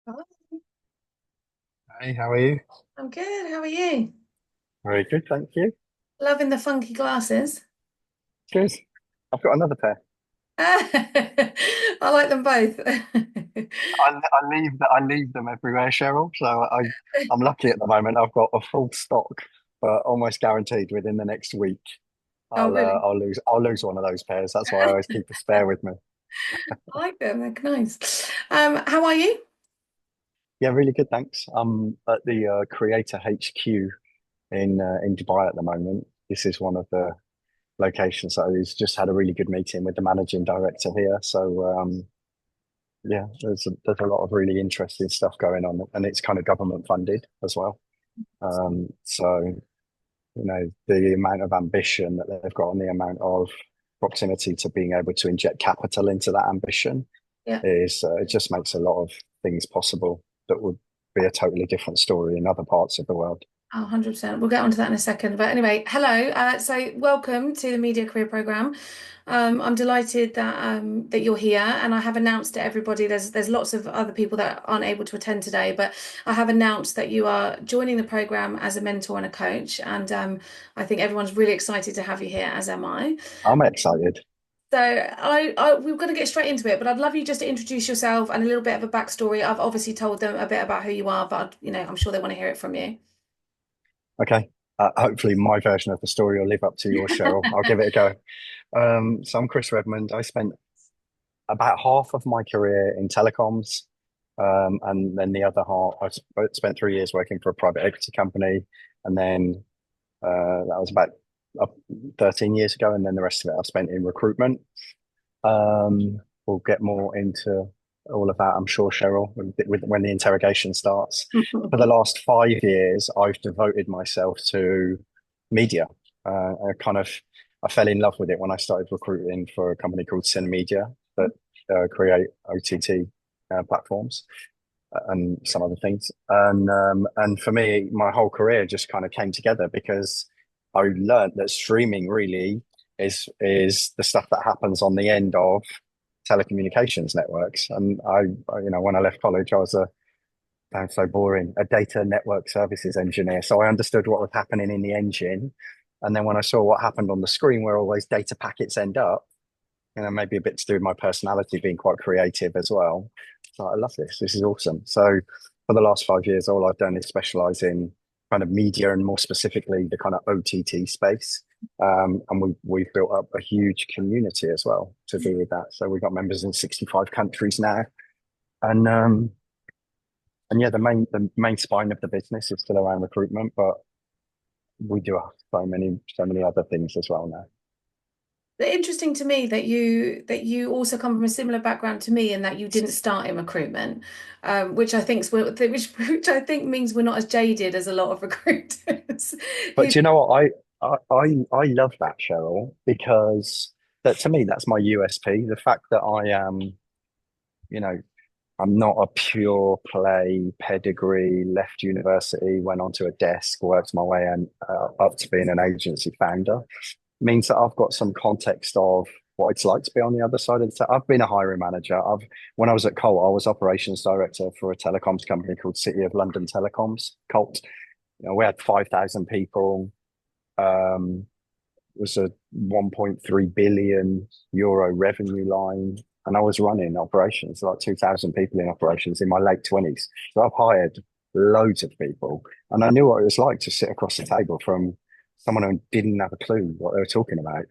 Hi, Hey, how are you? I'm good. How are you? Very good, thank you. Loving the funky glasses. Good. I've got another pair. I like them both. I leave them everywhere, Cheryl. I'm lucky at the moment. I've got a full stock, but almost guaranteed within the next week, Oh, really? I'll lose one of those pairs. That's why I always keep a spare with me. I like them. They're nice. How are you? Yeah, really good, thanks. I'm at the Creator HQ in Dubai at the moment. This is one of the locations that I've just had a really good meeting with the managing director here. Yeah, there's a lot of really interesting stuff going on, and it's kind of government funded as well. So the amount of ambition that they've got and the amount of proximity to being able to inject capital into that ambition Yeah. is it just makes a lot of things possible that would be a totally different story in other parts of the world. Oh, 100%. We'll get onto that in a second. But anyway, hello. So welcome to the Media Career Programme. I'm delighted that you're here, and I have announced to everybody. There's lots of other people that aren't able to attend today, but I have announced that you are joining the programme as a mentor and a coach, and I think everyone's really excited to have you here, as am I. I'm excited. So we're going to get straight into it, but I'd love you just to introduce yourself and a little bit of a backstory. I've obviously told them a bit about who you are, but I'm sure they want to hear it from you. Okay. Hopefully, my version of the story will live up to yours, Cheryl. I'll give it a go. So I'm Chris Redmond. I spent about half of my career in telecoms. And then the other half, spent 3 years working for a private equity company. And then that was about uh, 13 years ago. And then the rest of it I've spent in recruitment. We'll get more into all of that, I'm sure, Cheryl, when the interrogation starts. For the last 5 years, I've devoted myself to media. I fell in love with it when I started recruiting for a company called Cinemedia that create OTT platforms and some other things. And for me, my whole career just kind of came together because I learned that streaming really is the stuff that happens on the end of telecommunications networks. And when I left college, I was sounds so boring, a data network services engineer. So I understood what was happening in the engine. And then when I saw what happened on the screen, where all those data packets end up, maybe a bit to do with my personality being quite creative as well. So I love this. This is awesome. So for the last 5 years, all I've done is specialize in kind of media and more specifically the kind of OTT space. And we've built up a huge community as well to do with that. So we've got members in 65 countries now. And and yeah, the main spine of the business is still around recruitment, but we do have so many other things as well now. Interesting to me that you also come from a similar background to me, and that you didn't start in recruitment, which I think means we're not as jaded as a lot of recruiters. But do you know what? I love that, Cheryl, because that to me that's my USP. The fact that I am, you know, I'm not a pure play pedigree, left university, went onto a desk, worked my way and up to being an agency founder, means that I've got some context of what it's like to be on the other side of the. I've been a hiring manager. When I was at Colt, I was operations director for a telecoms company called City of London Telecoms, Colt. We had 5,000 people. Um, was a 1.3 billion euro revenue line. And I was running operations, like 2,000 people in operations in my late 20s. So I've hired loads of people. And I knew what it was like to sit across the table from someone who didn't have a clue what they were talking about.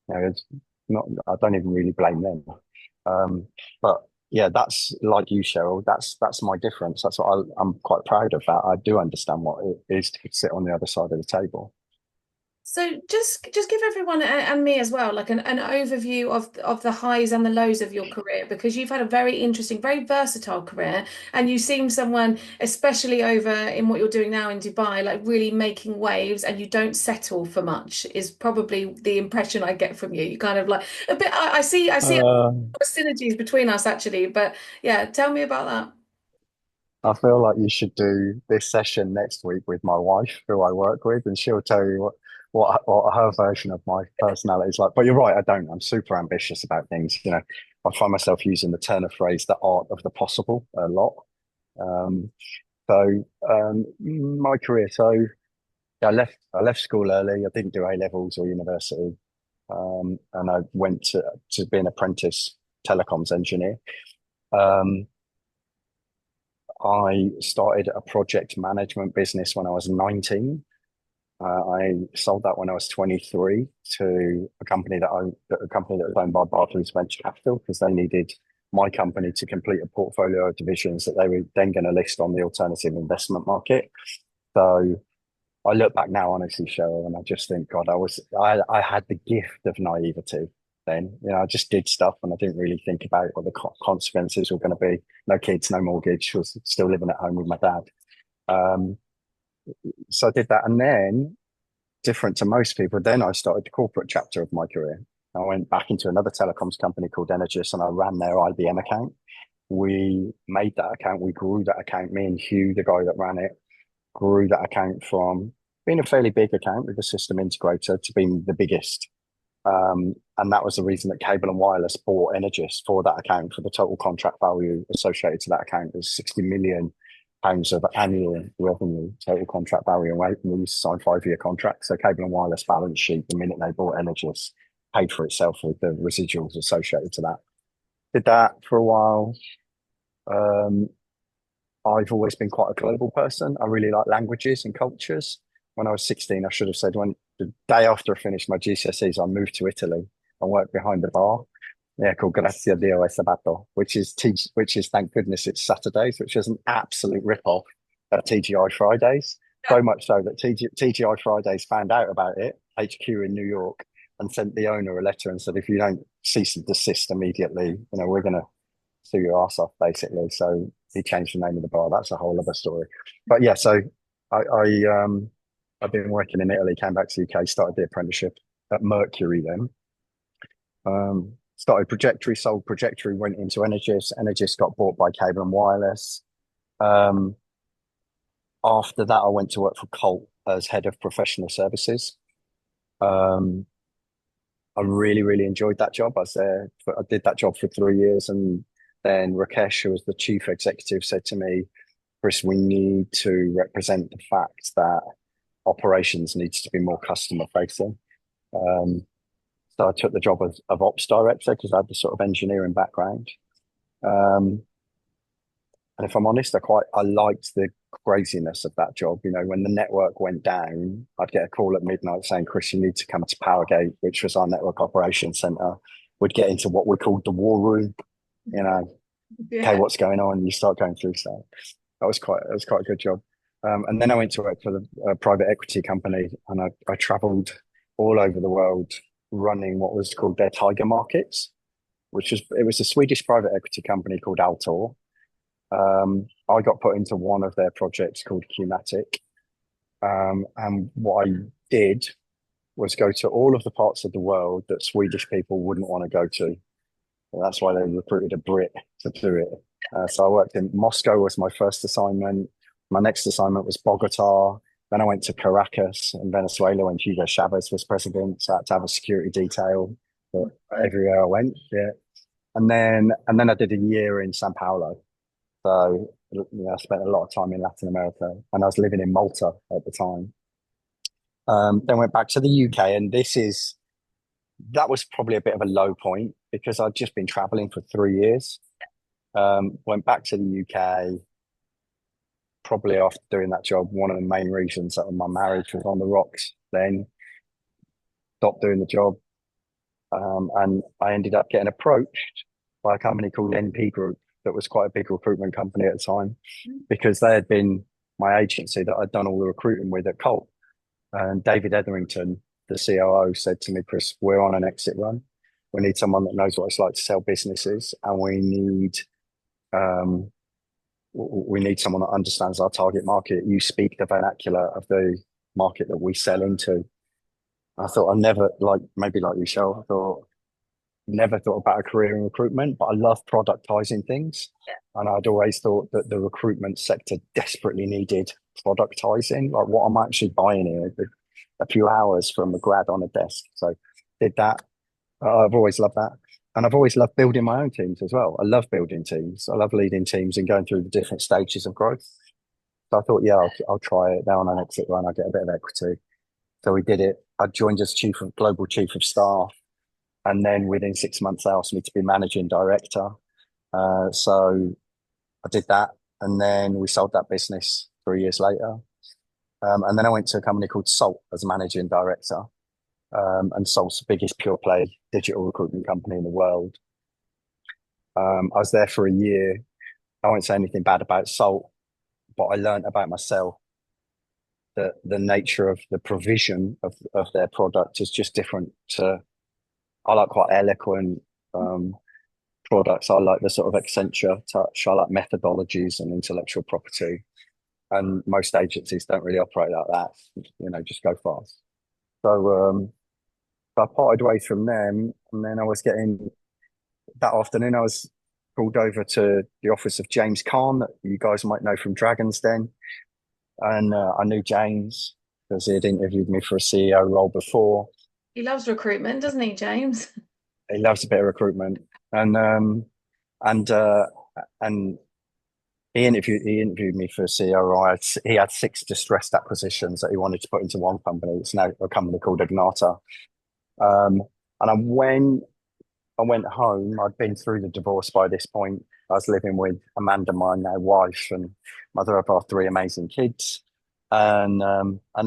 It's not, I don't even really blame them. But yeah, that's like you, Cheryl. That's my difference. I'm quite proud of that. I do understand what it is to sit on the other side of the table. So just give everyone and me as well like an overview of the highs and the lows of your career, because you've had a very interesting, very versatile career, and you seem someone, especially over in what you're doing now in Dubai, like really making waves, and you don't settle for much is probably the impression I get from you. You kind of like a bit. I see Uh, synergies between us actually, but yeah, tell me about that. I feel like you should do this session next week with my wife, who I work with, and she'll tell you what her version of my personality is like. But you're right, I don't. I'm super ambitious about things. I find myself using the turn of phrase "the art of the possible" a lot. Um, my career. So yeah, I left school early. I didn't do A levels or university, and I went to be an apprentice telecoms engineer. Um, I started a project management business when I was 19. I sold that when I was 23 to a company that was owned by Barclays Venture Capital because they needed my company to complete a portfolio of divisions that they were then going to list on the alternative investment market. So I look back now, honestly, Cheryl, and I just think, God, I had the gift of naivety then. I just did stuff and I didn't really think about what the consequences were going to be. No kids, no mortgage, was still living at home with my dad. Um, so I did that. And then, different to most people, then I started the corporate chapter of my career. I went back into another telecoms company called Energis and I ran their IBM account. We made that account, we grew that account. Me and Hugh, the guy that ran it, grew that account from being a fairly big account with a system integrator to being the biggest. And that was the reason that Cable and Wireless bought Energis for that account. For the total contract value associated to that account was £60 million of annual revenue, total contract value. And we used to sign 5-year contracts. So Cable and Wireless balance sheet, the minute they bought Energis, paid for itself with the residuals associated to that. Did that for a while. Um, I've always been quite a global person. I really like languages and cultures. When I was 16, I should have said when the day after I finished my GCSEs, I moved to Italy and worked behind the bar. Yeah, called Grazie Dio e Sabato, which is thank goodness it's Saturdays, which is an absolute rip-off at TGI Fridays. So much so that TGI Fridays found out about it, HQ in New York, and sent the owner a letter and said, if you don't cease and desist immediately, we're going to sue your ass off, basically. So he changed the name of the bar. That's a whole other story. But yeah, so I've been working in Italy, came back to the UK, started the apprenticeship at Mercury then. Started Projectory, sold Projectory, went into Energis. Energis got bought by Cable and Wireless. Um, After that, I went to work for Colt as head of professional services. Um, I really, really enjoyed that job. I did that job for 3 years, and then Rakesh, who was the chief executive, said to me, Chris, we need to represent the fact that operations needs to be more customer facing. Um, so I took the job of ops director because I had the sort of engineering background. Um, and if I'm honest, I liked the craziness of that job. When the network went down, I'd get a call at midnight saying, Chris, you need to come to Powergate, which was our network operations center. We'd get into what we called the war room, you know, okay, Yeah. what's going on? You start going through stuff. That was quite a good job. And then I went to work for the private equity company, and I travelled all over the world running what was called their tiger markets, it was a Swedish private equity company called Altor. I got put into one of their projects called Qmatic, and what I did was go to all of the parts of the world that Swedish people wouldn't want to go to. And that's why they recruited a Brit to do it. So I worked in Moscow was my first assignment. My next assignment was Bogota. Then I went to Caracas in Venezuela when Hugo Chavez was president. So I had to have a security detail everywhere I went. Yeah. And then I did a year in Sao Paulo. So I spent a lot of time in Latin America, and I was living in Malta at the time. Then went back to the UK, and that was probably a bit of a low point because I'd just been traveling for 3 years. Went back to the UK probably after doing that job. One of the main reasons that my marriage was on the rocks then, stopped doing the job. And I ended up getting approached by a company called NP Group that was quite a big recruitment company at the time because they had been my agency that I'd done all the recruiting with at Colt. And David Etherington, the COO, said to me, Chris, we're on an exit run. We need someone that knows what it's like to sell businesses, and um, we need someone that understands our target market. You speak the vernacular of the market that we sell into. I thought I never maybe like you, Cheryl. I thought never thought about a career in recruitment, but I love productizing things. And I'd always thought that the recruitment sector desperately needed productizing, like what I'm actually buying here, a few hours from a grad on a desk. So did that. I've always loved that. And I've always loved building my own teams as well. I love building teams. I love leading teams and going through the different stages of growth. So I thought, yeah, I'll try it. Now on an exit run, I get a bit of equity. So we did it. I joined as global chief of staff. And then within 6 months, they asked me to be managing director. So I did that. And then we sold that business 3 years later. And then I went to a company called Salt as managing director. And Salt's the biggest pure play digital recruitment company in the world. I was there for a year. I won't say anything bad about Salt, but I learned about myself that the nature of the provision of their product is just different to, I like quite eloquent products. I like the sort of Accenture touch. I like methodologies and intellectual property. And most agencies don't really operate like that, just go fast. So I parted ways from them. And then that afternoon, I was called over to the office of James Kahn, that you guys might know from Dragon's Den. And I knew James because he had interviewed me for a CEO role before. He loves recruitment, doesn't he, James? He loves a bit of recruitment, and and uh, and he interviewed me for a CEO role. He had 6 distressed acquisitions that he wanted to put into one company. It's now a company called Ignata. Um, and I went home. I'd been through the divorce by this point. I was living with Amanda, my now wife, and mother of our 3 amazing kids. And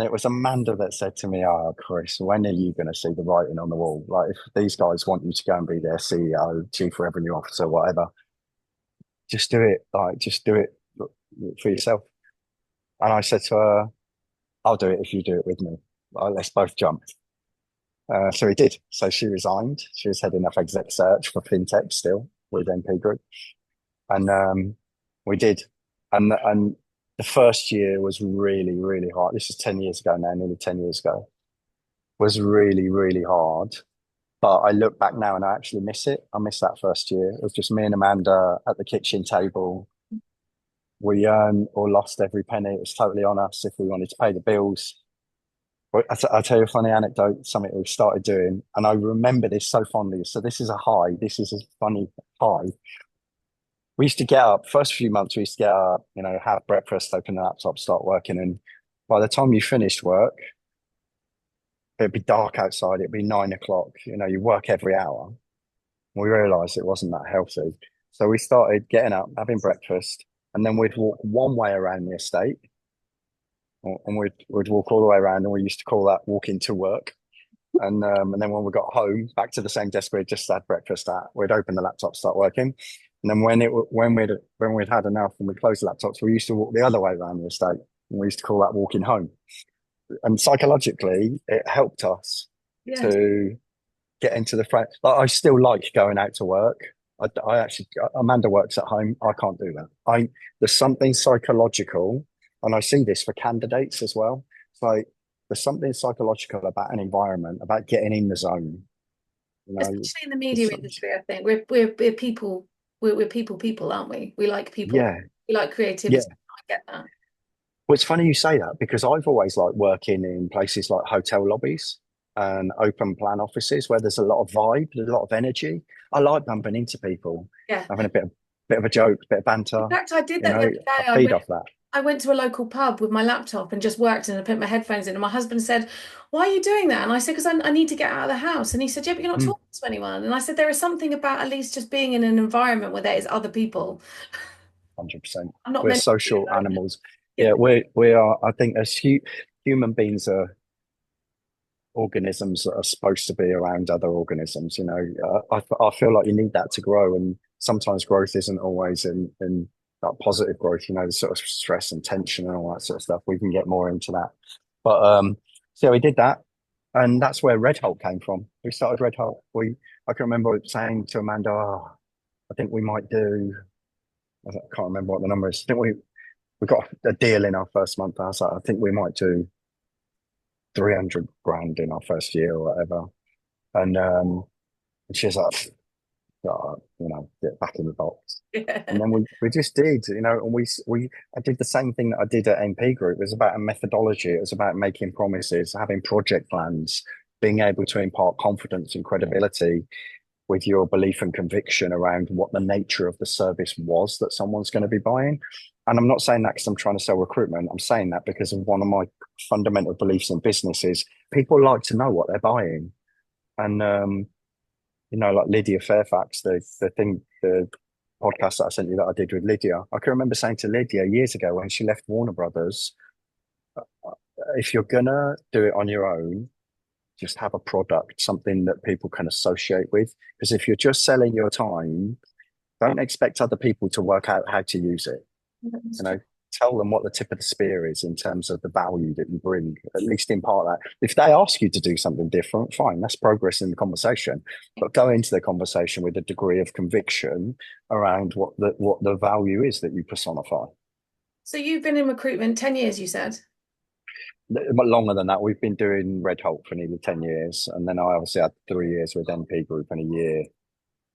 it was Amanda that said to me, "Oh, Chris, when are you going to see the writing on the wall? Like, if these guys want you to go and be their CEO, chief revenue officer, whatever, just do it. Like, just do it for yourself." And I said to her, "I'll do it if you do it with me. Like, let's both jump." So he did. So she resigned. She was heading up exec search for fintech still with MP Group, and we did. And the first year was really, really hard. This is 10 years ago now, nearly 10 years ago. Was really, really hard. But I look back now and I actually miss it. I miss that first year. It was just me and Amanda at the kitchen table. We earned or lost every penny. It was totally on us if we wanted to pay the bills. But I'll tell you a funny anecdote, something we started doing, and I remember this so fondly. So this is a high. This is a funny high. We used to get up, first few months, we used to get up, have breakfast, open the laptop, start working. And by the time you finished work, it'd be dark outside, it'd be 9 o'clock. You work every hour. We realized it wasn't that healthy. So we started getting up, having breakfast, and then we'd walk one way around the estate. And we'd walk all the way around, and we used to call that walking to work. And then when we got home, back to the same desk we'd just had breakfast at, we'd open the laptop, start working. And then when we'd had enough and we closed the laptops, we used to walk the other way around the estate. And we used to call that walking home. And psychologically, it helped us Yeah. to get into the frame. Like, I still like going out to work. I actually, Amanda works at home. I can't do that. There's something psychological, and I see this for candidates as well. It's like there's something psychological about an environment, about getting in the zone. You know, Especially in the media it's, industry, I think we're people, we're people, aren't we? We like people, yeah, we like yeah. creativity. I get that. Well, it's funny you say that because I've always liked working in places like hotel lobbies and open plan offices where there's a lot of vibe, there's a lot of energy. I like bumping into people, Yeah. having a bit of a joke, bit of In banter. fact, I did You that the know, other I day. feed off that. I went to a local pub with my laptop and just worked and I put my headphones in. And my husband said, "Why are you doing that?" And I said, "Because I need to get out of the house." And he said, "Yeah, but you're not Mm, talking to anyone." And I said, "There is something about at least just being in an environment where there is other people." 100%. I'm not We're meant to be social alone. animals. Yeah. Yeah, we are. I think as human beings are organisms that are supposed to be around other organisms. I feel like you need that to grow, and sometimes growth isn't always in that positive growth. The sort of stress and tension and all that sort of stuff. We can get more into that, but so we did that, and that's where Red Hulk came from. We started Red Hulk. I can remember saying to Amanda, oh, I think we might do. I can't remember what the number is. I think we got a deal in our first month. I was like, I think we might do 300 grand in our first year or whatever. And she's like, get back in the box. And Yeah. then we just did, and I did the same thing that I did at MP Group. It was about a methodology. It was about making promises, having project plans, being able to impart confidence and credibility with your belief and conviction around what the nature of the service was that someone's going to be buying. And I'm not saying that because I'm trying to sell recruitment. I'm saying that because of one of my fundamental beliefs in business is people like to know what they're buying. And like Lydia Fairfax, the podcast that I sent you that I did with Lydia, I can remember saying to Lydia years ago when she left Warner Brothers, if you're gonna do it on your own, just have a product, something that people can associate with. Because if you're just selling your time, don't expect other people to work out how to use it. That's You true. know, tell them what the tip of the spear is in terms of the value that you bring, at least in part of that. If they ask you to do something different, fine, that's progress in the conversation. But go into the conversation with a degree of conviction around what the value is that you personify. So you've been in recruitment 10 years, you said. But longer than that, we've been doing Red Holt for nearly 10 years. And then I obviously had 3 years with NP Group and a year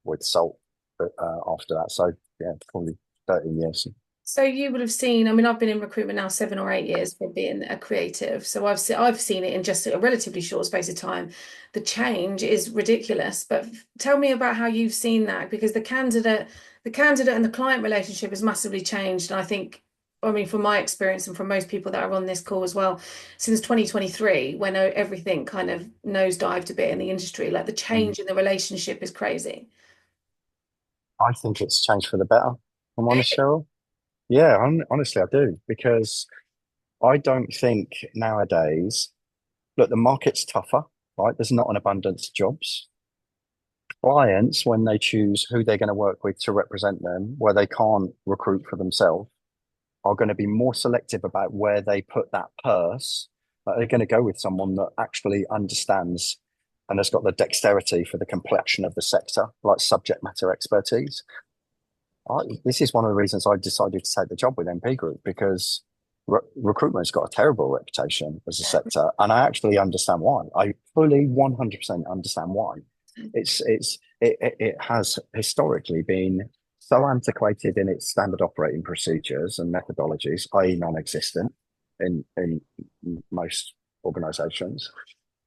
with Salt after that. So, yeah, probably 13 years. So you would have seen, I mean, I've been in recruitment now 7 or 8 years for being a creative. So I've seen it in just a relatively short space of time. The change is ridiculous. But tell me about how you've seen that, because the candidate and the client relationship has massively changed. And I think, I mean, from my experience and from most people that are on this call as well, since 2023, when everything kind of nosedived a bit in the industry, like the Mm. change in the relationship is crazy. I think it's changed for the better. I'm honest, Cheryl. Yeah, honestly, I do. Because I don't think nowadays, look, the market's tougher, right? There's not an abundance of jobs. Clients, when they choose who they're going to work with to represent them, where they can't recruit for themselves, are going to be more selective about where they put that purse. Like they're going to go with someone that actually understands and has got the dexterity for the complexion of the sector, like subject matter expertise. This is one of the reasons I decided to take the job with MP Group because recruitment's got a terrible reputation as a sector, and I actually understand why. I fully 100% understand why. It has historically been so antiquated in its standard operating procedures and methodologies, i.e., non-existent in most organisations,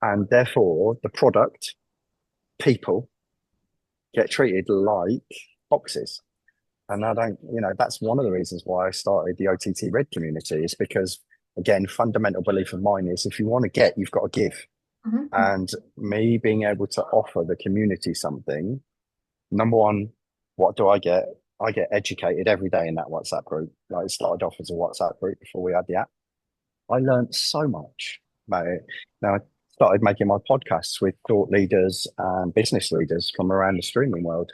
and therefore the product people get treated like boxes. And I don't, that's one of the reasons why I started the OTTRED community is because, again, fundamental belief of mine is if you want to get, you've got to give. Mhm. And me being able to offer the community something, number one, what do I get? I get educated every day in that WhatsApp group. Like it started off as a WhatsApp group before we had the app. I learned so much about it. Now, I started making my podcasts with thought leaders and business leaders from around the streaming world.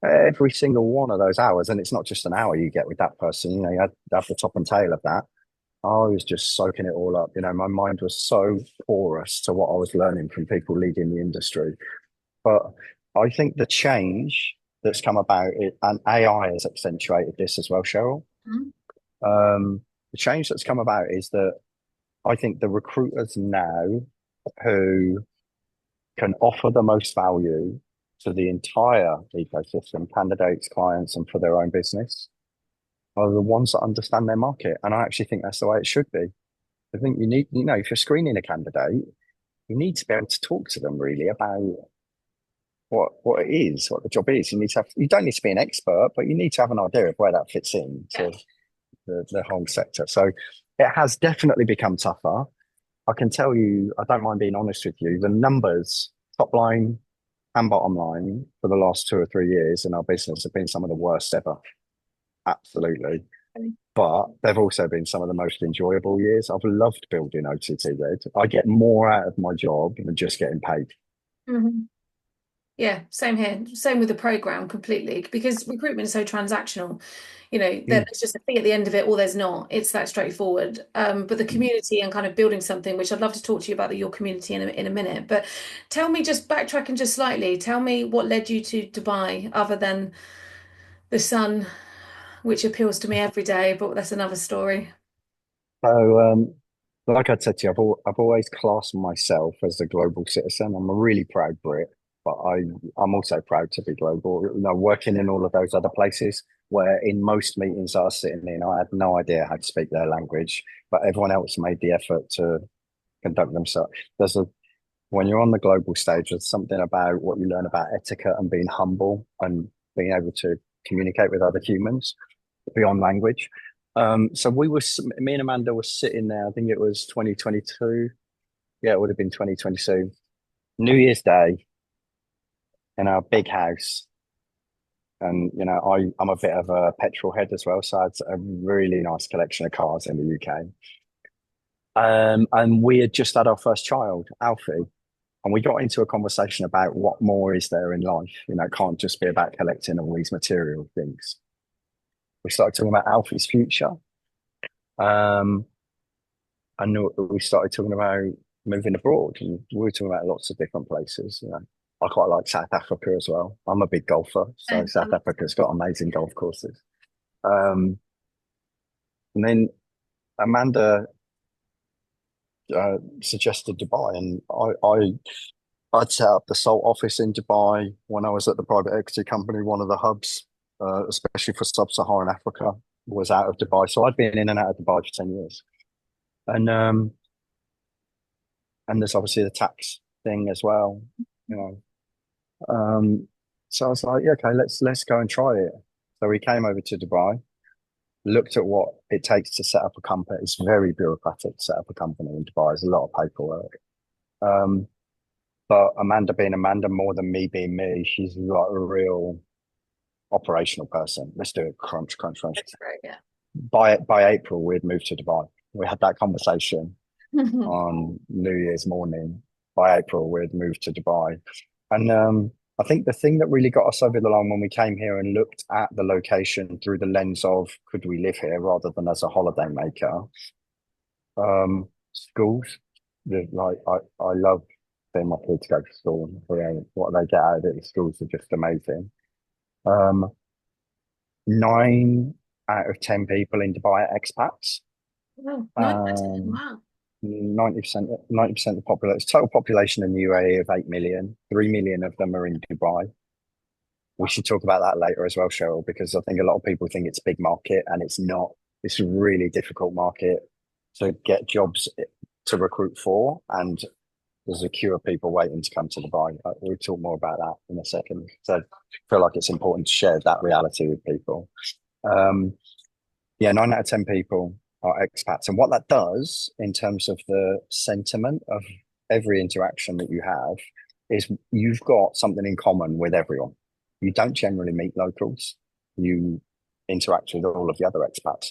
Every single one of those hours, and it's not just an hour you get with that person, you have the top and tail of that. I was just soaking it all up. My mind was so porous to what I was learning from people leading the industry. But I think the change that's come about, and AI has accentuated this as well, Cheryl. Mhm. The change that's come about is that I think the recruiters now who can offer the most value to the entire ecosystem, candidates, clients, and for their own business, are the ones that understand their market. And I actually think that's the way it should be. I think you need, if you're screening a candidate, you need to be able to talk to them really about what it is, what the job is. You don't need to be an expert, but you need to have an idea of where that fits in Yeah. to the whole sector. So it has definitely become tougher. I can tell you, I don't mind being honest with you, the numbers, top line and bottom line, for the last 2 or 3 years in our business have been some of the worst ever. Absolutely. But they've also been some of the most enjoyable years. I've loved building OTTRED. I get more out of my job than just getting paid. Mhm. Yeah, same here. Same with the program completely because recruitment is so transactional. Mm. There's just a fee at the end of it, or there's not. It's that straightforward. But the community and kind of building something, which I'd love to talk to you about your community in a minute. But tell me, just backtracking just slightly, tell me what led you to Dubai, other than the sun, which appeals to me every day, but that's another story. So, like I said to you, I've always classed myself as a global citizen. I'm a really proud Brit, but I'm also proud to be global. Working in all of those other places where in most meetings I was sitting in, I had no idea how to speak their language, but everyone else made the effort to conduct themselves. when you're on the global stage, there's something about what you learn about etiquette and being humble and being able to communicate with other humans beyond language. So me and Amanda were sitting there. I think it was 2022. Yeah, it would have been 2022. New Year's Day in our big house. And, I'm a bit of a petrol head as well. So I had a really nice collection of cars in the UK. And we had just had our first child, Alfie. And we got into a conversation about what more is there in life. It can't just be about collecting all these material things. We started talking about Alfie's future. Um, and we started talking about moving abroad. And we were talking about lots of different places. I quite like South Africa as well. I'm a big golfer, so South Africa's got amazing golf courses. Um, and then Amanda suggested Dubai, and I'd set up the Salt office in Dubai when I was at the private equity company. One of the hubs, especially for sub-Saharan Africa, was out of Dubai. So I'd been in and out of Dubai for 10 years. And there's obviously the tax thing as well, you know. So I was like, yeah, okay, let's go and try it. So we came over to Dubai, looked at what it takes to set up a company. It's very bureaucratic to set up a company in Dubai. There's a lot of paperwork. Um, but Amanda being Amanda more than me being me, she's like a real operational person. Let's do it. Crunch, crunch, crunch. That's great, yeah. By April, we'd moved to Dubai. We had that conversation on New Year's morning. By April, we'd moved to Dubai. And I think the thing that really got us over the line when we came here and looked at the location through the lens of could we live here rather than as a holiday maker, schools. Like I love seeing my kids go to school. What they get out of it, the schools are just amazing. Um, 9 out of 10 people in Dubai are expats. Wow, 9 out of 10. Um, Wow. 90% of the population, total population in the UAE of 8 million, 3 million of them are in Dubai. We should talk about that later as well, Cheryl, because I think a lot of people think it's a big market and it's not. It's a really difficult market to get jobs to recruit for, and there's a queue of people waiting to come to Dubai. We'll talk more about that in a second. So I feel like it's important to share that reality with people. Um, yeah, 9 out of 10 people are expats. And what that does in terms of the sentiment of every interaction that you have is you've got something in common with everyone. You don't generally meet locals. You interact with all of the other expats.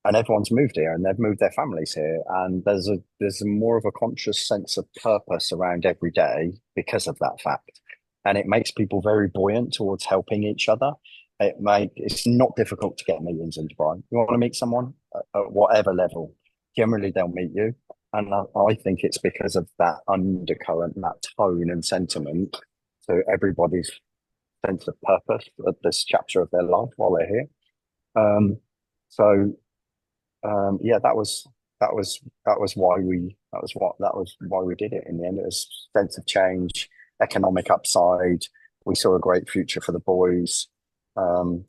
And everyone's moved here and they've moved their families here. And there's more of a conscious sense of purpose around every day because of that fact. And it makes people very buoyant towards helping each other. It's not difficult to get meetings in Dubai. You want to meet someone at whatever level, generally they'll meet you. And I think it's because of that undercurrent, that tone and sentiment to everybody's sense of purpose at this chapter of their life while they're here. Um, so yeah, that was why we did it in the end. It was sense of change, economic upside. We saw a great future for the boys. Um,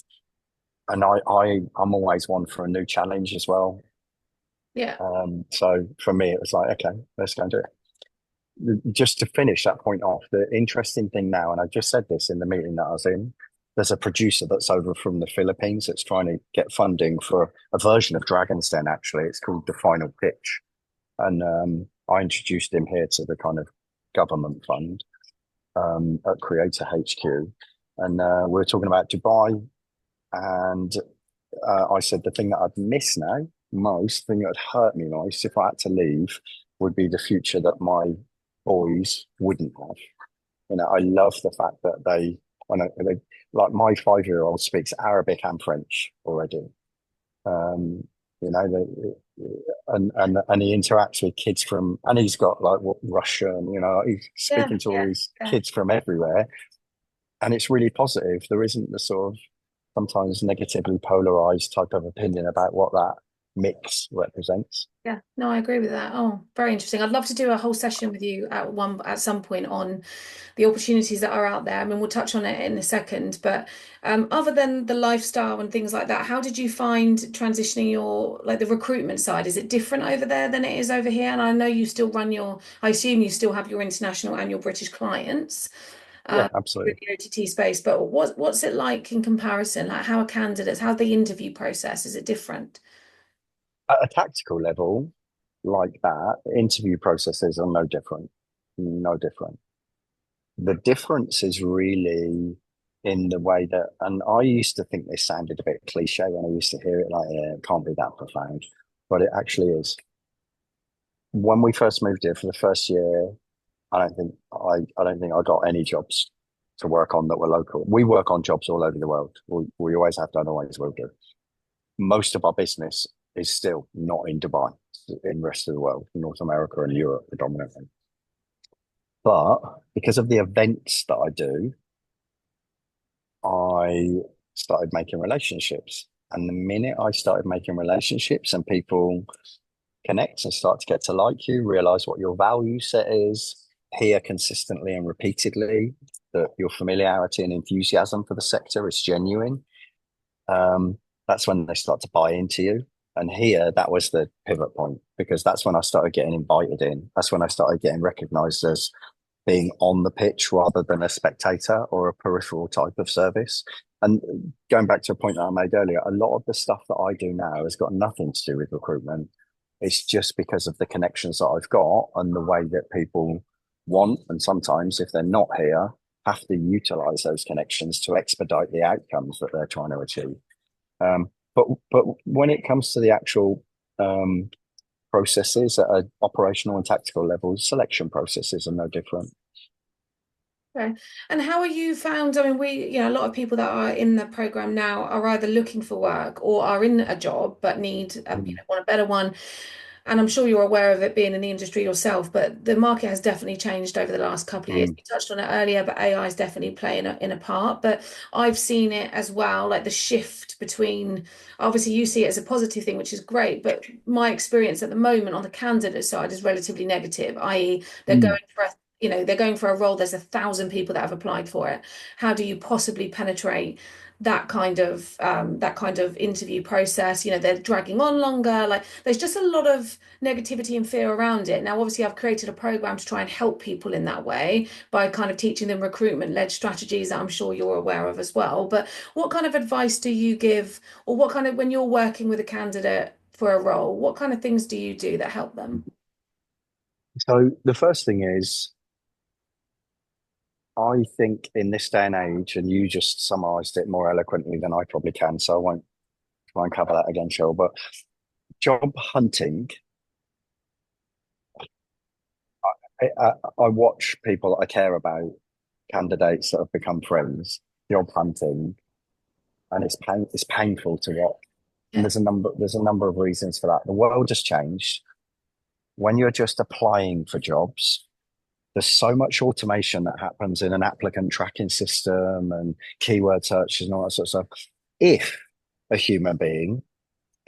and I'm always one for a new challenge as well. Yeah. So for me, it was like, okay, let's go and do it. Just to finish that point off, the interesting thing now, and I just said this in the meeting that I was in, there's a producer that's over from the Philippines that's trying to get funding for a version of Dragon's Den, actually. It's called The Final Pitch. And I introduced him here to the kind of government fund at Creator HQ. And we were talking about Dubai. And I said the thing that I'd miss now most, the thing that would hurt me most if I had to leave, would be the future that my boys wouldn't have. I love the fact that they like my 5-year-old speaks Arabic and French already. Um, you know, and he interacts with kids from, and he's got like Russian. He's Yeah. speaking to all Yeah. these Yeah. kids from everywhere, and it's really positive. There isn't the sort of sometimes negatively polarized type of opinion about what that mix represents. Yeah, no, I agree with that. Oh, very interesting. I'd love to do a whole session with you at some point on the opportunities that are out there. I mean, we'll touch on it in a second, but other than the lifestyle and things like that, how did you find transitioning your like the recruitment side? Is it different over there than it is over here? And I know you still run your, I assume you still have your international and your British clients Yeah, with absolutely. the OTT space, but what's it like in comparison? Like how are candidates, how's the interview process? Is it different? At a tactical level, like that, interview processes are no different. No different. The difference is really in the way that, and I used to think this sounded a bit cliche when I used to hear it, like, yeah, it can't be that profound, but it actually is. When we first moved here for the first year, I don't think I got any jobs to work on that were local. We work on jobs all over the world. We always have done, always will do. Most of our business is still not in Dubai, in the rest of the world, North America and Europe predominantly. But because of the events that I do, I started making relationships. And the minute I started making relationships and people connect and start to get to like you, realize what your value set is, hear consistently and repeatedly that your familiarity and enthusiasm for the sector is genuine, that's when they start to buy into you. And here, that was the pivot point because that's when I started getting invited in. That's when I started getting recognized as being on the pitch rather than a spectator or a peripheral type of service. And going back to a point that I made earlier, a lot of the stuff that I do now has got nothing to do with recruitment. It's just because of the connections that I've got and the way that people want, and sometimes if they're not here, have to utilize those connections to expedite the outcomes that they're trying to achieve. But when it comes to the actual processes at an operational and tactical level, selection processes are no different. Okay. And how are you found? I mean, a lot of people that are in the program now are either looking for work or are in a job but need, Mm. want a better one. And I'm sure you're aware of it being in the industry yourself, but the market has definitely changed over the last couple of years. Mm. You touched on it earlier, but AI is definitely playing in a part. But I've seen it as well, like the shift between, obviously you see it as a positive thing, which is great, but my experience at the moment on the candidate side is relatively negative, i.e. they're Mm. going for a they're going for a role. There's 1,000 people that have applied for it. How do you possibly penetrate that kind of interview process? They're dragging on longer. Like there's just a lot of negativity and fear around it. Now, obviously, I've created a program to try and help people in that way by kind of teaching them recruitment-led strategies that I'm sure you're aware of as well. But what kind of advice do you give, or what kind of when you're working with a candidate for a role, what kind of things do you do that help them? So the first thing is, I think in this day and age, and you just summarized it more eloquently than I probably can, so I won't try and cover that again, Cheryl. But job hunting, I watch people I care about, candidates that have become friends, job hunting, and it's painful to watch. And Yeah. there's a number of reasons for that. The world has changed. When you're just applying for jobs, there's so much automation that happens in an applicant tracking system and keyword searches and all that sort of stuff. If a human being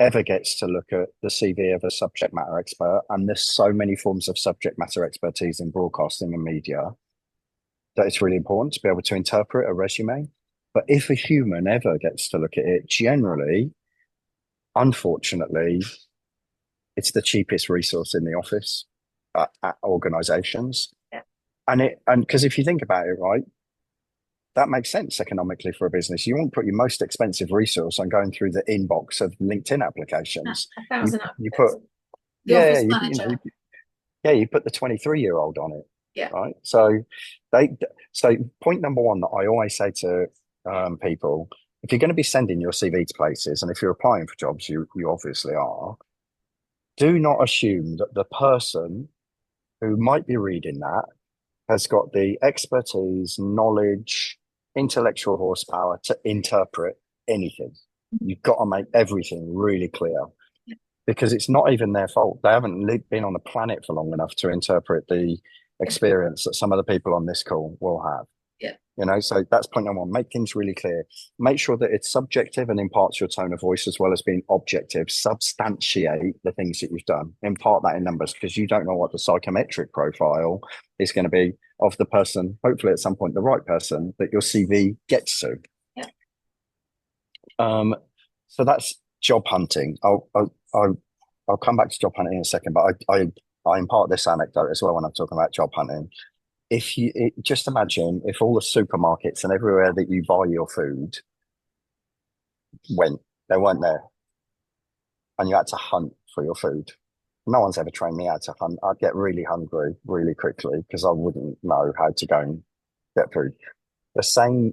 ever gets to look at the CV of a subject matter expert, and there's so many forms of subject matter expertise in broadcasting and media that it's really important to be able to interpret a resume. But if a human ever gets to look at it, generally, unfortunately, it's the cheapest resource in the office at organizations. Yeah. And because if you think about it, right, that makes sense economically for a business. You won't put your most expensive resource on going through the inbox of LinkedIn applications. A You thousand you put applicants. The yeah office you know manager. yeah you put the 23-year-old on it, Yeah. right? They so point number one that I always say to people, if you're going to be sending your CV to places, and if you're applying for jobs, you obviously are. Do not assume that the person who might be reading that has got the expertise, knowledge, intellectual horsepower to interpret anything. You've got to make everything really clear because it's not even their fault. They haven't been on the planet for long enough to interpret the experience that some of the people on this call will have. Yeah. So that's point number one. Make things really clear. Make sure that it's subjective and imparts your tone of voice as well as being objective. Substantiate the things that you've done. Impart that in numbers because you don't know what the psychometric profile is going to be of the person, hopefully at some point the right person that your CV gets to. Yeah. Um, so that's job hunting. I'll come back to job hunting in a second, but I impart this anecdote as well when I'm talking about job hunting. If you just imagine if all the supermarkets and everywhere that you buy your food went, they weren't there, and you had to hunt for your food. No one's ever trained me how to hunt. I'd get really hungry really quickly because I wouldn't know how to go and get food. The same,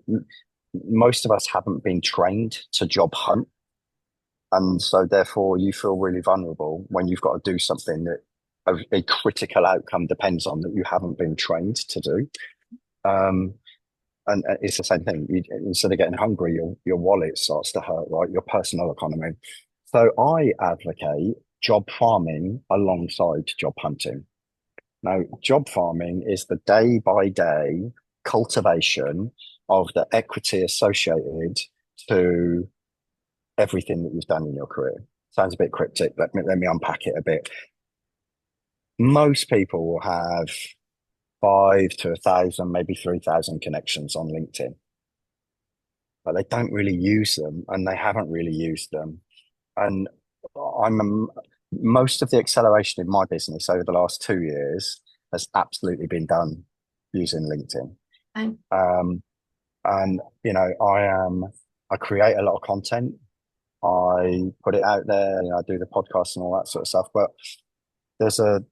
most of us haven't been trained to job hunt. And so therefore you feel really vulnerable when you've got to do something that a critical outcome depends on that you haven't been trained to do. Um, and it's the same thing. Instead of getting hungry, your wallet starts to hurt, right? Your personal economy. So I advocate job farming alongside job hunting. Now, job farming is the day by day cultivation of the equity associated to everything that you've done in your career. Sounds a bit cryptic. Let me unpack it a bit. Most people will have 5 to 1,000, maybe 3,000 connections on LinkedIn, but they don't really use them and they haven't really used them. And most of the acceleration in my business over the last 2 years has absolutely been done using LinkedIn. Um, Um, and I create a lot of content. I put it out there, I do the podcast and all that sort of stuff. But there's a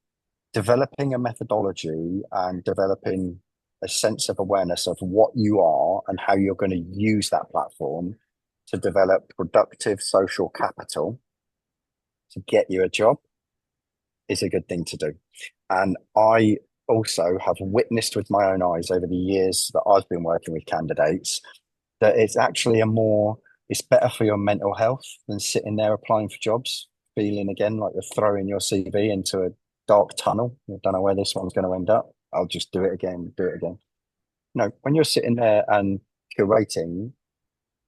developing a methodology and developing a sense of awareness of what you are and how you're going to use that platform to develop productive social capital to get you a job is a good thing to do. And I also have witnessed with my own eyes over the years that I've been working with candidates that it's better for your mental health than sitting there applying for jobs, feeling again like you're throwing your CV into a dark tunnel. I don't know where this one's going to end up. I'll just do it again, do it again. No, when you're sitting there and curating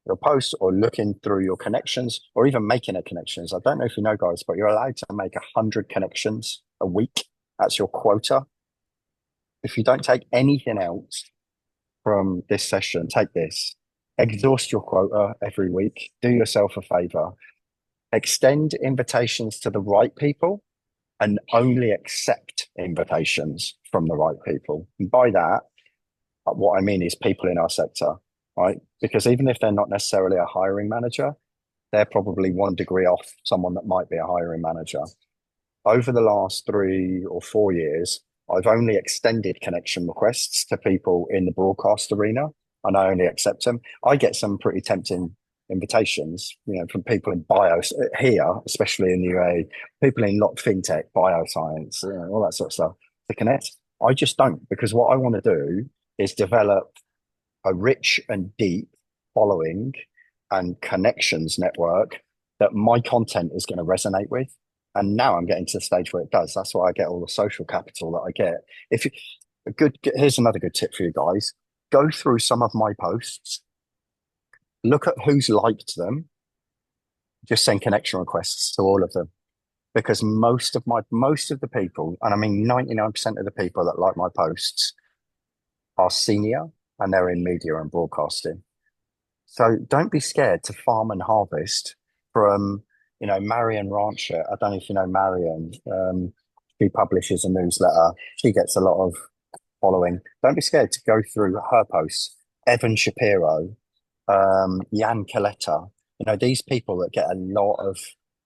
your posts or looking through your connections or even making a connections. I don't know if you know, guys, but you're allowed to make 100 connections a week. That's your quota. If you don't take anything else from this session, take this. Exhaust your quota every week. Do yourself a favor. Extend invitations to the right people and only accept invitations from the right people. And by that, what I mean is people in our sector, right? Because even if they're not necessarily a hiring manager, they're probably 1 degree off someone that might be a hiring manager. Over the last 3 or 4 years, I've only extended connection requests to people in the broadcast arena, and I only accept them. I get some pretty tempting invitations, from people in bios here, especially in the UAE, people in lot fintech, bioscience, all that sort of stuff to connect. I just don't, because what I want to do is develop a rich and deep following and connections network that my content is going to resonate with. And now I'm getting to the stage where it does. That's why I get all the social capital that I get. Here's another good tip for you guys. Go through some of my posts, look at who's liked them, just send connection requests to all of them. Because most of the people, and I mean 99% of the people that like my posts are senior and they're in media and broadcasting. So don't be scared to farm and harvest from, Marion Rancher. I don't know if you know Marion. She publishes a newsletter. She gets a lot of following. Don't be scared to go through her posts. Evan Shapiro, Jan Coletta, these people that get a lot of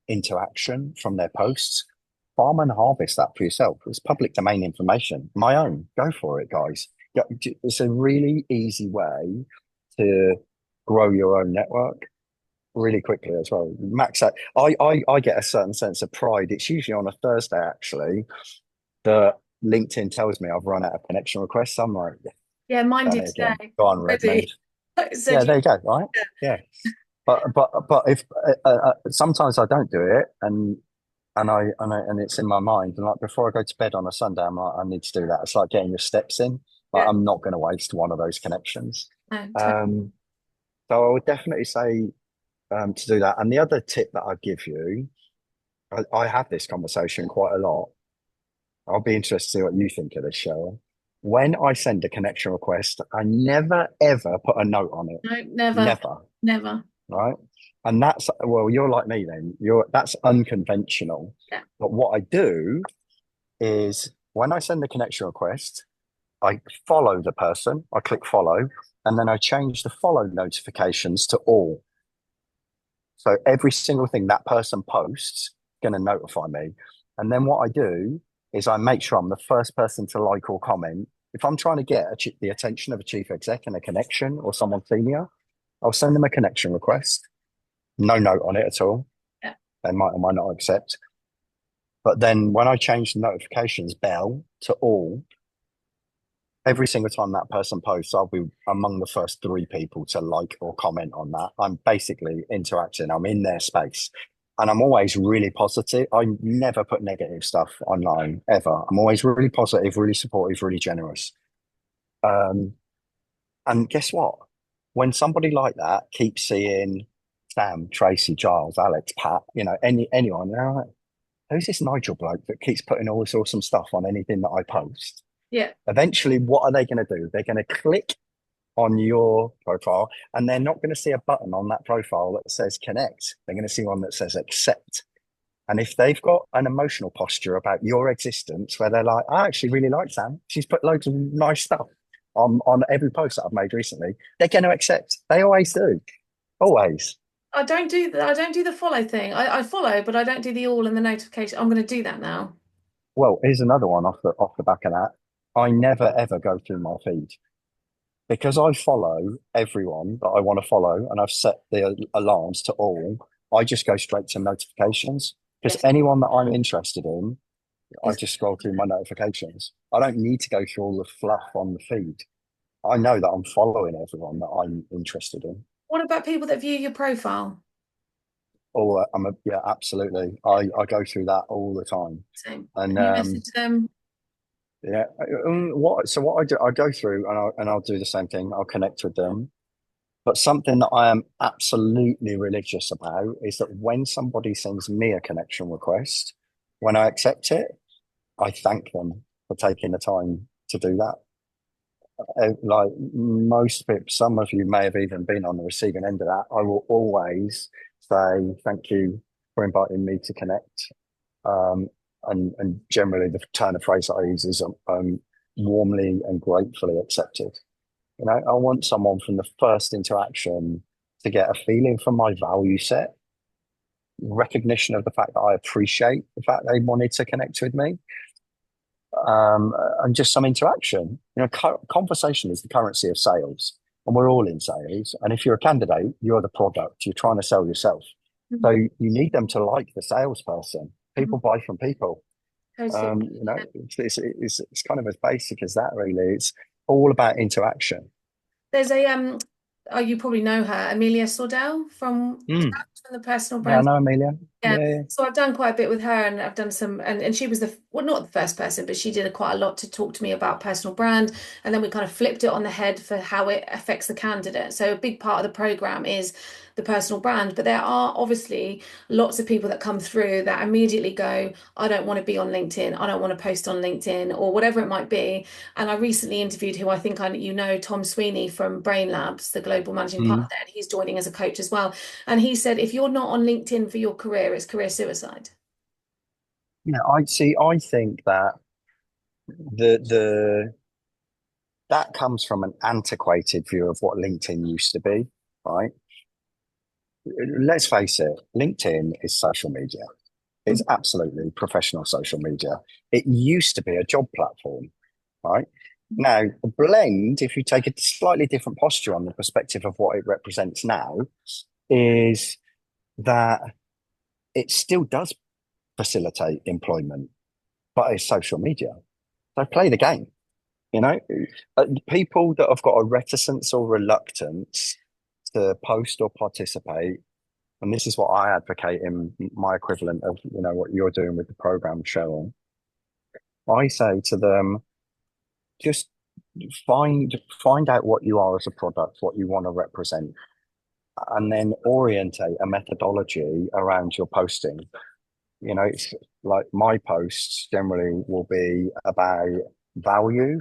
interaction from their posts. Farm and harvest that for yourself. It's public domain information. My own. Go for it, guys. It's a really easy way to grow your own network really quickly as well. Max out. I get a certain sense of pride. It's usually on a Thursday actually that LinkedIn tells me I've run out of connection requests. I'm like, yeah, mine done did it again. today Go on, Redmond. already. So Yeah, there you go. Right. Yeah. But if sometimes I don't do it and it's in my mind and like before I go to bed on a Sunday I'm like I need to do that. It's like getting your steps in. Like, Yeah. I'm not going to waste one of those connections. No, Um, so I would definitely say to do that. And the other tip that I'd give you, I have this conversation quite a lot. I'll be interested to see what you think of this, Cheryl. When I send a connection request, I never ever put a note on it. no, never, Never, never. right? And that's, well, you're like me then. That's unconventional. Yeah. But what I do is when I send the connection request, I follow the person, I click follow, and then I change the follow notifications to all. So every single thing that person posts is going to notify me. And then what I do is I make sure I'm the first person to like or comment. If I'm trying to get the attention of a chief exec in a connection or someone senior, I'll send them a connection request. No note on it at all. Yeah. They might or might not accept. But then when I change the notifications bell to all, every single time that person posts, I'll be among the first three people to like or comment on that. I'm basically interacting. I'm in their space. And I'm always really positive. I never put negative stuff online, ever. I'm always really positive, really supportive, really generous. Um, and guess what? When somebody like that keeps seeing Sam, Tracy, Giles, Alex, Pat, anyone, they're like, who's this Nigel bloke that keeps putting all this awesome stuff on anything that I post? Yeah. Eventually, what are they going to do? They're going to click on your profile and they're not going to see a button on that profile that says connect. They're going to see one that says accept. And if they've got an emotional posture about your existence where they're like, I actually really like Sam, she's put loads of nice stuff on every post that I've made recently, they're going to accept. They always do. Always. I don't do the follow thing. I follow, but I don't do the all and the notification. I'm going to do that now. Well, here's another one off the back of that. I never ever go through my feed because I follow everyone that I want to follow and I've set the alarms to all. I just go straight to notifications because Yes. anyone that I'm interested in, I Is just scroll through my notifications. I don't need to go through all the fluff on the feed. I know that I'm following everyone that I'm interested in. what about people that view your profile? Oh, yeah, absolutely. I go through that all the time. Same. And And you message them. yeah, what I do, I go through and I'll do the same thing. I'll connect with them. But something that I am absolutely religious about is that when somebody sends me a connection request, when I accept it, I thank them for taking the time to do that. Like most people, some of you may have even been on the receiving end of that. I will always say thank you for inviting me to connect. Um, and generally, the turn of phrase that I use is warmly and gratefully accepted. I want someone from the first interaction to get a feeling for my value set, recognition of the fact that I appreciate the fact they wanted to connect with me, and just some interaction. Conversation is the currency of sales, and we're all in sales. And if you're a candidate, you're the product. You're trying to sell yourself, so Mhm. you need them to like the salesperson. Mhm. People buy from people. Totally. Yeah. It's kind of as basic as that. Really, it's all about interaction. There's a oh, you probably know her, Amelia Sordell Mm. from the personal Yeah, I brand. know Amelia. Yeah, Yeah, so I've done quite a bit with her, and I've done some, and she was well, not the first person, but she did quite a lot to talk to me about personal brand, and then we kind of flipped it on the head for how it affects the candidate. So a big part of the program is the personal brand, but there are obviously lots of people that come through that immediately go, I don't want to be on LinkedIn, I don't want to post on LinkedIn, or whatever it might be. And I recently interviewed who I think Tom Sweeney from Brain Labs, the global managing yeah. partner, and he's joining as a coach as well. And he said, if you're not on LinkedIn for your career, it's career suicide. Yeah, I see. I think that the that comes from an antiquated view of what LinkedIn used to be, right? Let's face it, LinkedIn is social media. It's Mhm. absolutely professional social media. It used to be a job platform, right? Now, the blend, if you take a slightly different posture on the perspective of what it represents now, is that it still does facilitate employment, but it's social media. So play the game. You know, People that have got a reticence or reluctance to post or participate, and this is what I advocate in my equivalent of, what you're doing with the program, Cheryl. I say to them, just find out what you are as a product, what you want to represent, and then orientate a methodology around your posting. It's like my posts generally will be about value,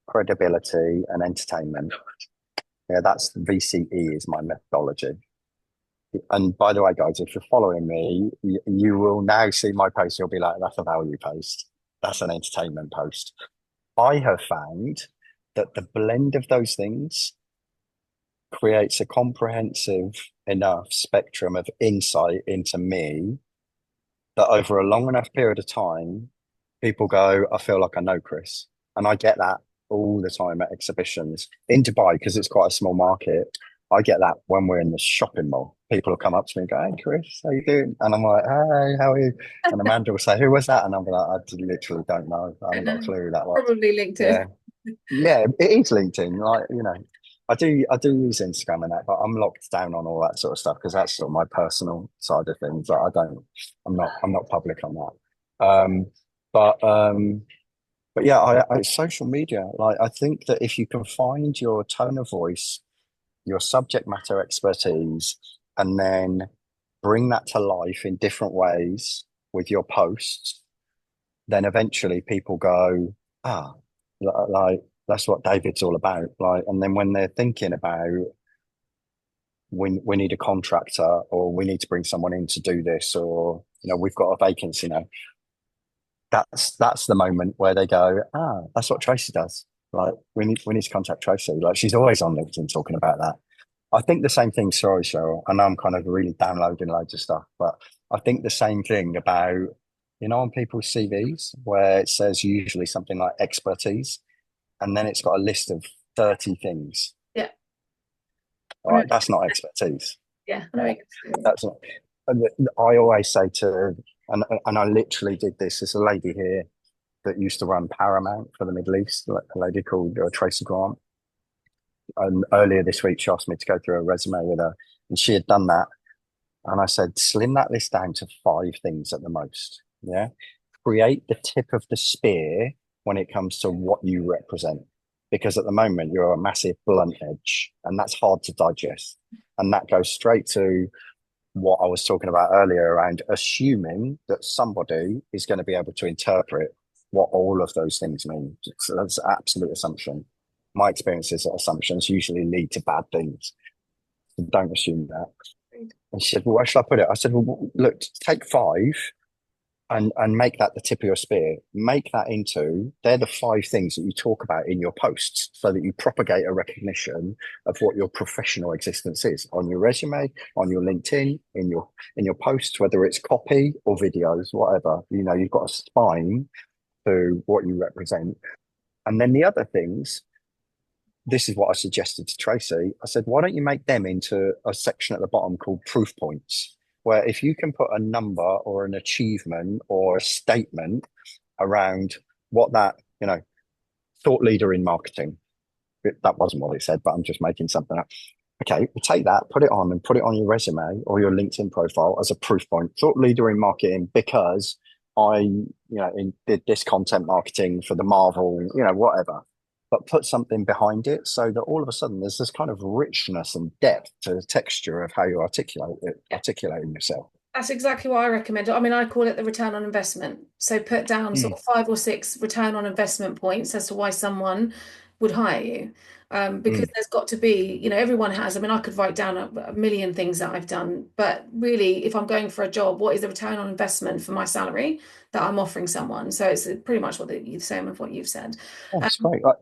credibility, and entertainment. Yeah, that's VCE is my methodology. And by the way, guys, if you're following me, you will now see my post. You'll be like, that's a value post. That's an entertainment post. I have found that the blend of those things creates a comprehensive enough spectrum of insight into me that over a long enough period of time, people go, I feel like I know Chris. And I get that all the time at exhibitions in Dubai because it's quite a small market. I get that when we're in the shopping mall. People will come up to me and go, Hey, Chris, how you doing? And I'm like, Hey, how are you? And Amanda will say, Who was that? And I'm like, I literally don't know. I I haven't got a know. clue who that was. Probably LinkedIn. Yeah. Yeah, it is LinkedIn. I do use Instagram and that, but I'm locked down on all that sort of stuff because that's sort of my personal side of things. Like, I'm not public on that. But yeah, social media. Like, I think that if you can find your tone of voice, your subject matter expertise, and then bring that to life in different ways with your posts, then eventually people go, ah, like that's what David's all about. Like, and then when they're thinking about we need a contractor or we need to bring someone in to do this, or we've got a vacancy now, that's the moment where they go, that's what Tracy does. Like, we need to contact Tracy. Like, she's always on LinkedIn talking about that. I think the same thing. Sorry, Cheryl. I know I'm kind of really downloading loads of stuff, but I think the same thing about, on people's CVs where it says usually something like expertise, and then it's got a list of 30 things. Yeah. All right, that's not expertise. Yeah. I know Yeah, exactly. that's not. And I always say to, and I literally did this. There's a lady here that used to run Paramount for the Middle East, a lady called Tracy Grant. And earlier this week, she asked me to go through a resume with her, and she had done that. And I said, slim that list down to 5 things at the most. Yeah. Create the tip of the spear when it comes to what you represent. Because at the moment, you're a massive blunt edge, and that's hard to digest. And that goes straight to what I was talking about earlier around assuming that somebody is going to be able to interpret what all of those things mean. So that's an absolute assumption. My experience is that assumptions usually lead to bad things. So don't assume that. And she said, well, where should I put it? I said, well, look, take 5 and make that the tip of your spear. Make that into, they're the 5 things that you talk about in your posts so that you propagate a recognition of what your professional existence is on your resume, on your LinkedIn, in your posts, whether it's copy or videos, whatever. You've got a spine to what you represent. And then the other things, this is what I suggested to Tracy. I said, why don't you make them into a section at the bottom called proof points, where if you can put a number or an achievement or a statement around what that, thought leader in marketing, that wasn't what it said, but I'm just making something up. Okay, we'll take that, put it on and put it on your resume or your LinkedIn profile as a proof point. Thought leader in marketing because did this content marketing for the Marvel, whatever, but put something behind it so that all of a sudden there's this kind of richness and depth to the texture of how you articulate it, Yeah. articulating yourself. That's exactly what I recommend. I mean, I call it the return on investment. So put down sort Mm. of 5 or 6 return on investment points as to why someone would hire you. Because Mm. there's got to be, everyone has. I mean, I could write down a million things that I've done, but really, if I'm going for a job, what is the return on investment for my salary that I'm offering someone? So it's pretty much what the same of what you've said. That's Um, great. Like,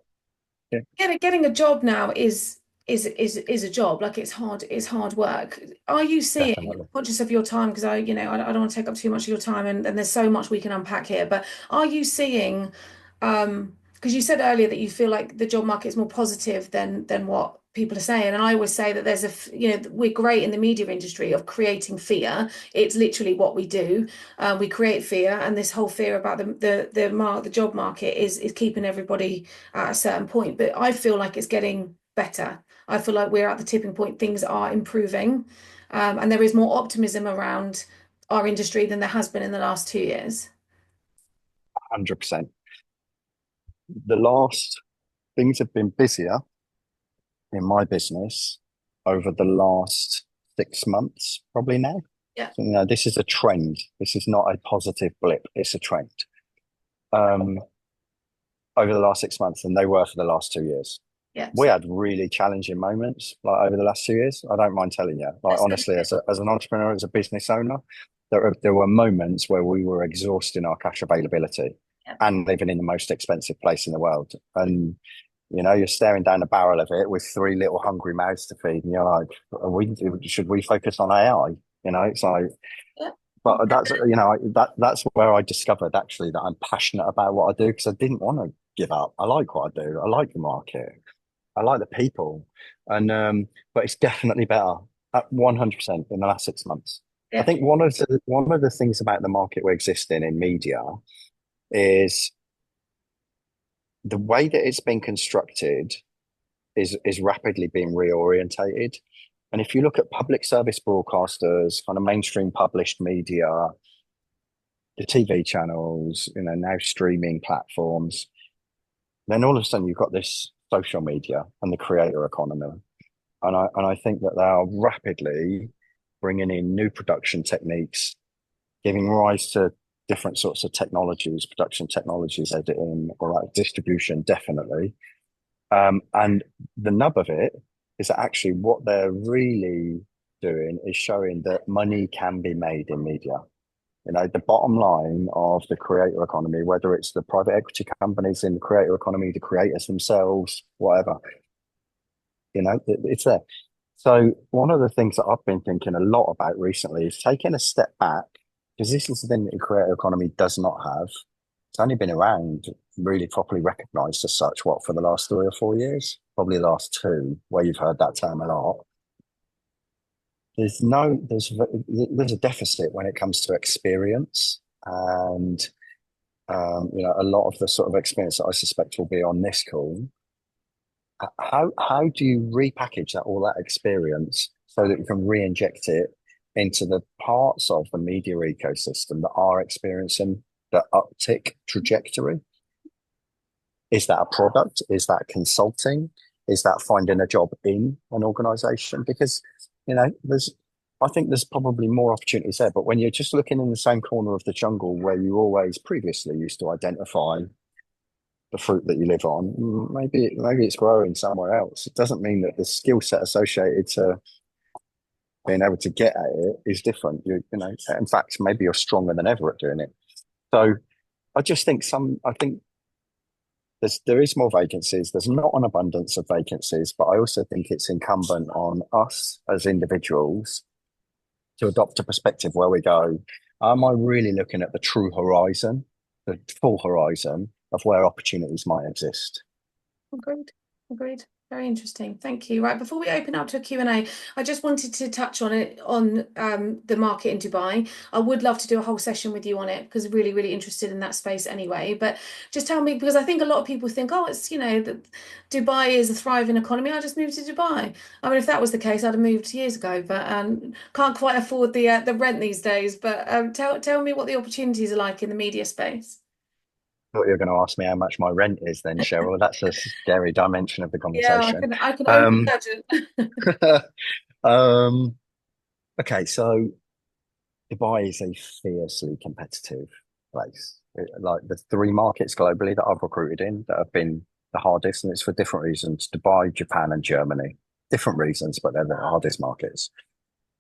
yeah, getting a job now is a job. Like it's hard work. Are you seeing, definitely. conscious of your time, because I don't want to take up too much of your time, and there's so much we can unpack here, but are you seeing, because you said earlier that you feel like the job market is more positive than what people are saying, and I always say that we're great in the media industry of creating fear. It's literally what we do. We create fear, and this whole fear about the job market is keeping everybody at a certain point. But I feel like it's getting better. I feel like we're at the tipping point. Things are improving, and there is more optimism around our industry than there has been in the last 2 years. 100%. The last things have been busier in my business over the last 6 months, probably now. Yeah, So, this is a trend. This is not a positive blip. It's a trend. Um, over the last 6 months than they were for the last 2 years. yeah. We So had really challenging moments like over the last 2 years. I don't mind telling you. Like let's go honestly, for it. as an entrepreneur, as a business owner, there were moments where we were exhausting our cash availability Yeah, and living in the most expensive place in the world. And you're staring down the barrel of it with three little hungry mouths to feed, and you're like, should we focus on AI? It's like, yeah. but that's where I discovered actually that I'm passionate about what I do because I didn't want to give up. I like what I do. I like the market. I like the people, and but it's definitely better at 100% in the last 6 months. I Yeah. think one of the things about the market we exist in media is the way that it's been constructed is rapidly being reorientated. And if you look at public service broadcasters, kind of mainstream published media, the TV channels, now streaming platforms, then all of a sudden you've got this social media and the creator economy. And I think that they are rapidly bringing in new production techniques, giving rise to different sorts of technologies, production technologies, editing, or like distribution, definitely. And the nub of it is that actually what they're really doing is showing that money can be made in media. The bottom line of the creator economy, whether it's the private equity companies in the creator economy, the creators themselves, whatever, it's there. So one of the things that I've been thinking a lot about recently is taking a step back, because this is the thing that the creator economy does not have. It's only been around really properly recognized as such, what, for the last 3 or 4 years? Probably the last two, where you've heard that term a lot. There's no, there's a deficit when it comes to experience. And, a lot of the sort of experience that I suspect will be on this call. How do you repackage all that experience so that you can re-inject it into the parts of the media ecosystem that are experiencing the uptick trajectory? Is that a product? Is that consulting? Is that finding a job in an organization? Because, I think there's probably more opportunities there. But when you're just looking in the same corner of the jungle where you always previously used to identify the fruit that you live on, maybe it's growing somewhere else. It doesn't mean that the skill set associated to being able to get at it is different. In fact, maybe you're stronger than ever at doing it. So I think there is more vacancies. There's not an abundance of vacancies, but I also think it's incumbent on us as individuals to adopt a perspective where we go, am I really looking at the true horizon, the full horizon of where opportunities might exist? Agreed. Agreed. Very interesting. Thank you. Right, before we open up to a Q&A, I just wanted to touch on it on the market in Dubai. I would love to do a whole session with you on it because really, really interested in that space anyway. But just tell me, because I think a lot of people think, oh, it's, that Dubai is a thriving economy. I'll just move to Dubai. I mean, if that was the case, I'd have moved years ago, but can't quite afford the rent these days. But tell me what the opportunities are like in the media space. Thought you were going to ask me how much my rent is then, Cheryl. That's a scary dimension of the Yeah, conversation. I can only Um, imagine. um, okay, so Dubai is a fiercely competitive place. Like the three markets globally that I've recruited in that have been the hardest, and it's for different reasons. Dubai, Japan, and Germany. Different reasons, but they're the hardest markets.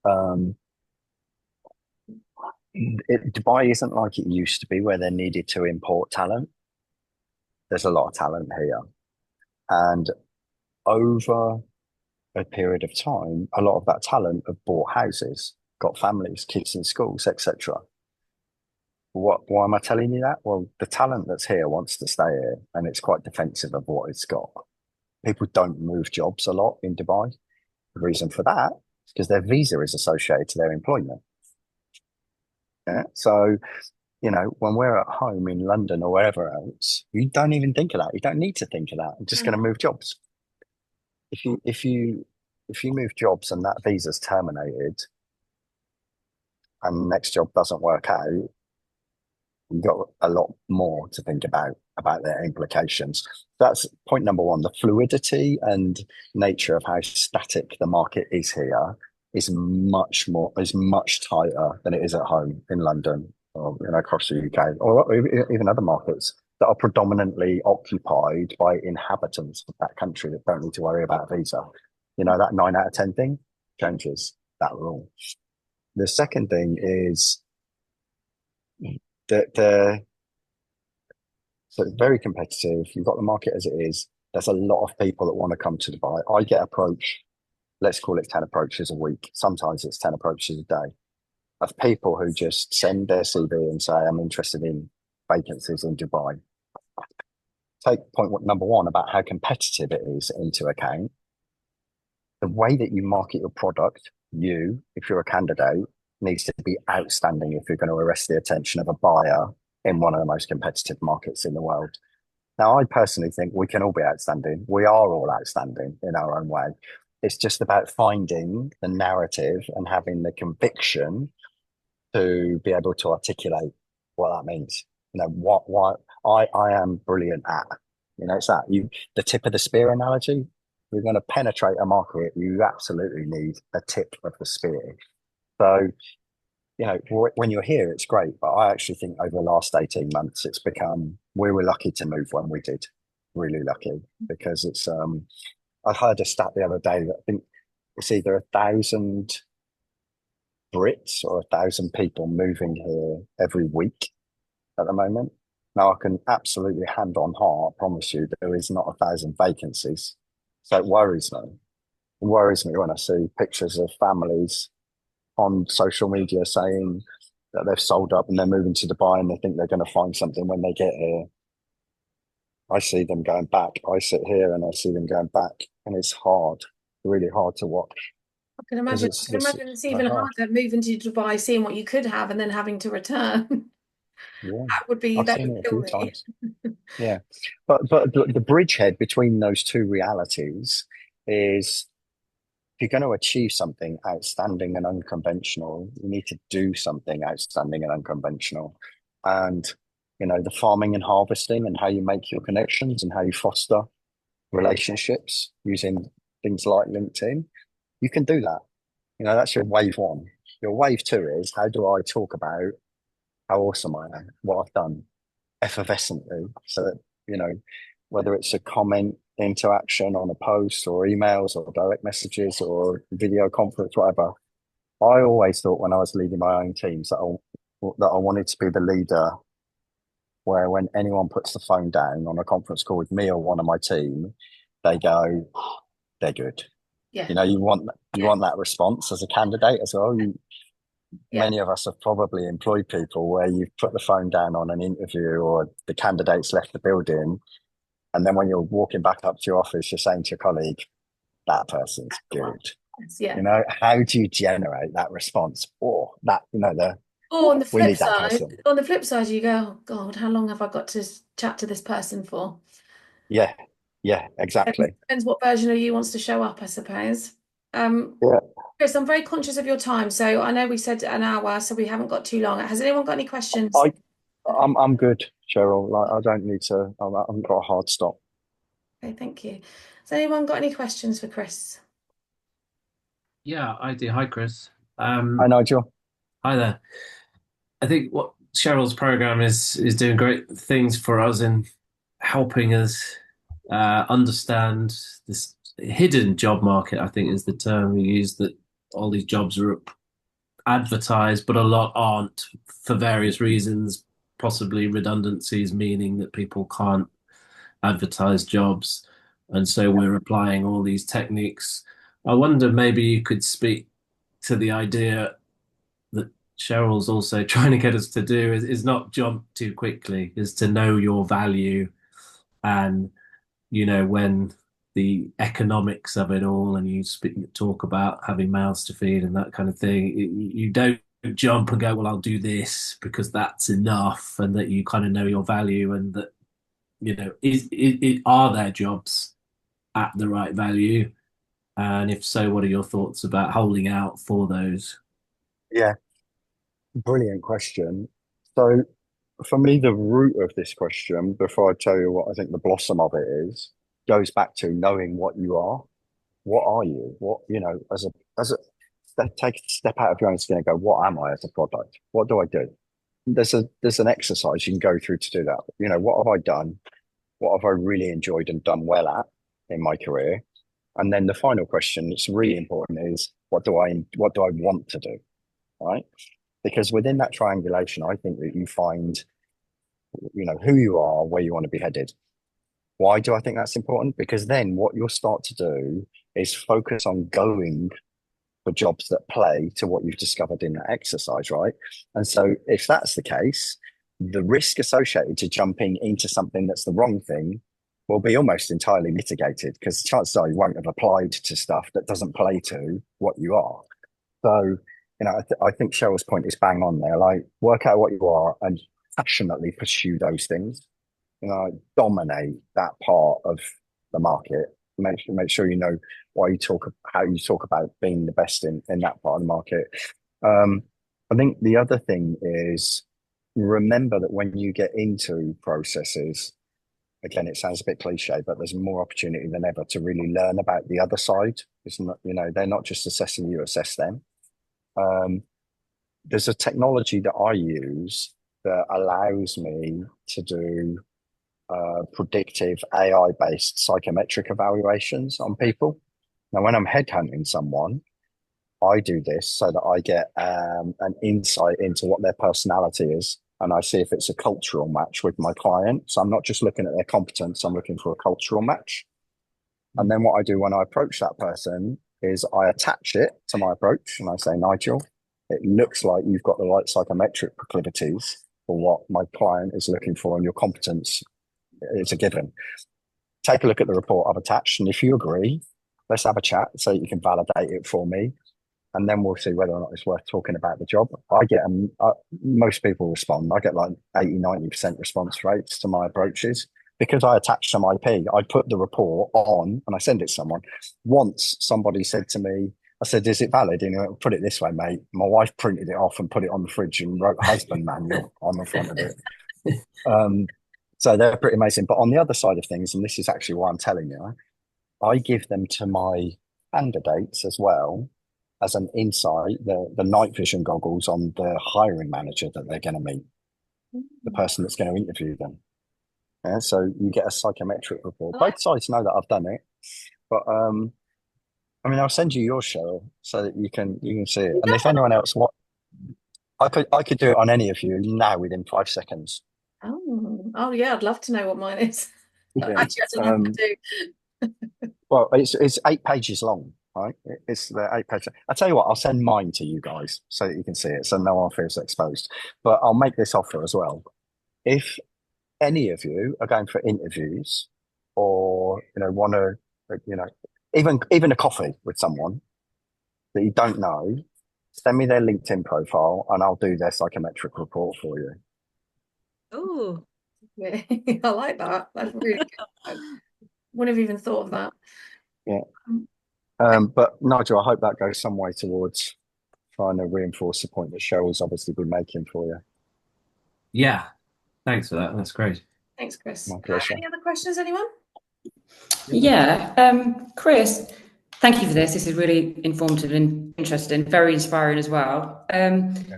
Um, Dubai isn't like it used to be, where they needed to import talent. There's a lot of talent here, and over a period of time, a lot of that talent have bought houses, got families, kids in schools, etc. Why am I telling you that? Well, the talent that's here wants to stay here, and it's quite defensive of what it's got. People don't move jobs a lot in Dubai. The reason for that is because their visa is associated to their employment. Yeah? So, when we're at home in London or wherever else, you don't even think of that. You don't need to think of that. I'm just going to move jobs. If you move jobs and that visa's terminated and the next job doesn't work out, you've got a lot more to think about. about their implications. That's point number one. The fluidity and nature of how static the market is here is much tighter than it is at home in London or across the UK or even other markets that are predominantly occupied by inhabitants of that country that don't need to worry about a visa. That 9 out of 10 thing changes that rule. The second thing is that so it's very competitive. You've got the market as it is. There's a lot of people that want to come to Dubai. I get approached, let's call it 10 approaches a week. Sometimes it's 10 approaches a day of people who just send their CV and say, I'm interested in vacancies in Dubai. Take point number one about how competitive it is into account. The way that you market your product, if you're a candidate, needs to be outstanding if you're going to arrest the attention of a buyer in one of the most competitive markets in the world. Now, I personally think we can all be outstanding. We are all outstanding in our own way. It's just about finding the narrative and having the conviction to be able to articulate what that means. What I am brilliant at. It's the tip of the spear analogy. You're going to penetrate a market, you absolutely need a tip of the spear. So, when you're here, it's great. But I actually think over the last 18 months, we were lucky to move when we did. Really lucky because I heard a stat the other day that I think it's either 1,000 Brits or 1,000 people moving here every week at the moment. Now, I can absolutely hand on heart promise you there is not 1,000 vacancies. So it worries me. It worries me when I see pictures of families on social media saying that they've sold up and they're moving to Dubai and they think they're going to find something when they get here. I see them going back. I sit here and I see them going back, and it's hard, really hard to watch I can because imagine. I can imagine it's so even hard. harder moving to Dubai, seeing what you could have, and then having to return. Yeah, I've That seen would it a kill few me. times. Yeah, but the bridgehead between those two realities is if you're going to achieve something outstanding and unconventional, you need to do something outstanding and unconventional. And, the farming and harvesting and how you make your connections and how you foster relationships using things like LinkedIn, you can do that. That's your wave one. Your wave two is how do I talk about how awesome I am, what I've done effervescently so that, whether it's a comment interaction on a post or emails or direct messages or video conference, whatever. I always thought when I was leading my own teams that I wanted to be the leader where when anyone puts the phone down on a conference call with me or one of my team, they go, they're good. Yeah, You want that response as a candidate as well. yeah. Many of us have probably employed people where you've put the phone down on an interview or the candidate's left the building. And then when you're walking back up to your office, you're saying to your colleague, that person's good. Yeah. How do you generate that response? Or that, Or on the we flip need that side, person. you go, oh God, how long have I got to chat to this person for? Yeah. Yeah, exactly. Depends what version of you wants to show up, I suppose. Um, Yeah. Chris, I'm very conscious of your time, so I know we said an hour, so we haven't got too long. Has anyone got any questions? I, I'm good, Cheryl. Like, I don't need to, I haven't got a hard stop. Okay, thank you. Has anyone got any questions for Chris? Yeah, I do. Hi, Chris. Hi, Um, Nigel. Hi there. I think what Cheryl's program is doing great things for us in helping us understand this hidden job market, I think is the term we use, that all these jobs are advertised, but a lot aren't for various reasons, possibly redundancies, meaning that people can't advertise jobs. And so we're applying all these techniques. I wonder maybe you could speak to the idea that Cheryl's also trying to get us to do is not jump too quickly, is to know your value. And, when the economics of it all, and talk about having mouths to feed and that kind of thing, you don't jump and go, well, I'll do this because that's enough, and that you kind of know your value, and that, are there jobs at the right value? And if so, what are your thoughts about holding out for those? Yeah, brilliant question. So for me, the root of this question, before I tell you what I think the blossom of it is, goes back to knowing what you are. What are you? What, take a step out of your own skin and go, what am I as a product? What do I do? There's an exercise you can go through to do that. What have I done? What have I really enjoyed and done well at in my career? And then the final question that's really important is what do I want to do? Right? Because within that triangulation, I think that you find, who you are, where you want to be headed. Why do I think that's important? Because then what you'll start to do is focus on going for jobs that play to what you've discovered in that exercise, right? And so if that's the case, the risk associated to jumping into something that's the wrong thing will be almost entirely mitigated, because chances are you won't have applied to stuff that doesn't play to what you are. So, I think Cheryl's point is bang on there. Like, work out what you are and passionately pursue those things. Dominate that part of the market. Make sure you know how you talk about being the best in that part of the market. I think the other thing is, remember that when you get into processes, again, it sounds a bit cliche, but there's more opportunity than ever to really learn about the other side. It's not, they're not just assessing you, assess them. There's a technology that I use that allows me to do predictive AI-based psychometric evaluations on people. Now, when I'm headhunting someone, I do this so that I get an insight into what their personality is, and I see if it's a cultural match with my client. So I'm not just looking at their competence, I'm looking for a cultural match. And then what I do when I approach that person is I attach it to my approach, and I say, Nigel, it looks like you've got the right psychometric proclivities for what my client is looking for, and your competence is a given. Take a look at the report I've attached, and if you agree, let's have a chat so you can validate it for me, and then we'll see whether or not it's worth talking about the job. Most people respond. I get like 80-90% response rates to my approaches because I attach some IP. I put the report on and I send it to someone. Once somebody said to me, I said, is it valid? And he went, put it this way, mate. My wife printed it off and put it on the fridge and wrote husband manual on the front of it. So they're pretty amazing. But on the other side of things, and this is actually why I'm telling you, I give them to my candidates as well as an insight, the night vision goggles on the hiring manager that they're going to meet, the person that's going to interview them. Yeah, so you get a psychometric report. Both sides know that I've done it, but I'll send you your show so that you can see it. And if anyone else I could do it on any of you now within 5 seconds. Oh yeah, I'd love to know what mine is. Yeah. Actually, I don't have to do. Well, it's 8 pages long, right? It's the 8 pages. I'll tell you what, I'll send mine to you guys so that you can see it, so no one feels exposed. But I'll make this offer as well. If any of you are going for interviews, or want to, even a coffee with someone that you don't know, send me their LinkedIn profile and I'll do their psychometric report for you. Oh, yeah. I like that. That's really good. Wouldn't have even thought of that. Yeah. But Nigel, I hope that goes some way towards trying to reinforce the point that Cheryl's obviously been making for you. Yeah, thanks for that. That's great. Thanks, Chris. My pleasure. Any other questions, anyone? Yeah, Chris, thank you for this. This is really informative and interesting, very inspiring as well.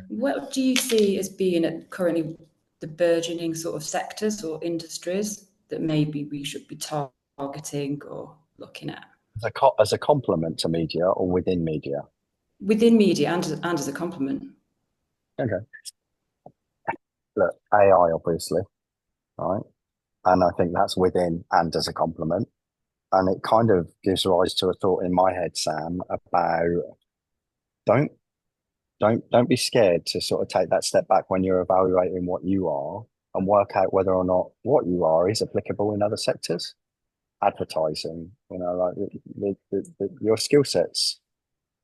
What do you see as being currently the burgeoning sort of sectors or industries that maybe we should be targeting or looking at? As a complement to media or within media? Within media and as a complement. Okay. Look, AI, obviously, right? And I think that's within and as a complement. And it kind of gives rise to a thought in my head, Sam, about don't be scared to sort of take that step back when you're evaluating what you are, and work out whether or not what you are is applicable in other sectors. Advertising, your skill sets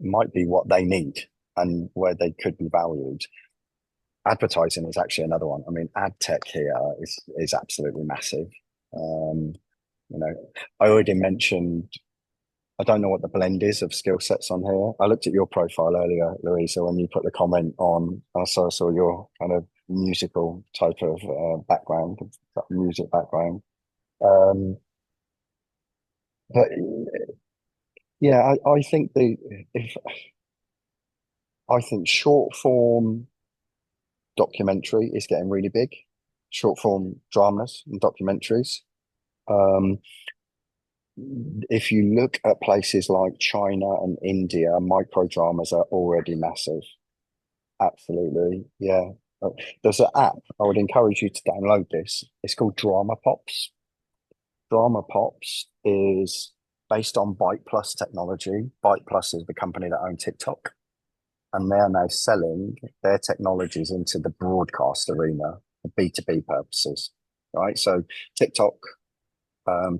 might be what they need and where they could be valued. Advertising is actually another one. Ad tech here is absolutely massive. I already mentioned, I don't know what the blend is of skill sets on here. I looked at your profile earlier, Louisa, when you put the comment on. I saw your kind of musical type of background, music background. Um, but yeah, I think if I think short form documentary is getting really big, short form dramas and documentaries. Um, if you look at places like China and India, micro dramas are already massive. Absolutely, yeah. There's an app. I would encourage you to download this. It's called Drama Pops. Drama Pops is based on Byte Plus technology. Byte Plus is the company that own TikTok, and they are now selling their technologies into the broadcast arena for B2B purposes. Right. So TikTok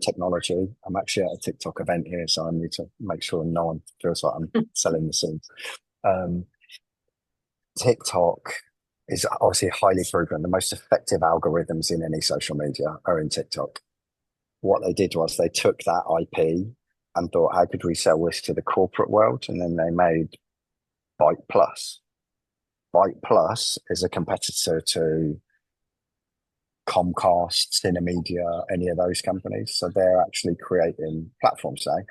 technology. I'm actually at a TikTok event here, so I need to make sure no one feels like I'm selling the seeds. TikTok is obviously highly proven. The most effective algorithms in any social media are in TikTok. What they did was they took that IP and thought, how could we sell this to the corporate world? And then they made Byte Plus. Byte Plus is a competitor to Comcast, Cinemedia, any of those companies. So they're actually creating platforms now,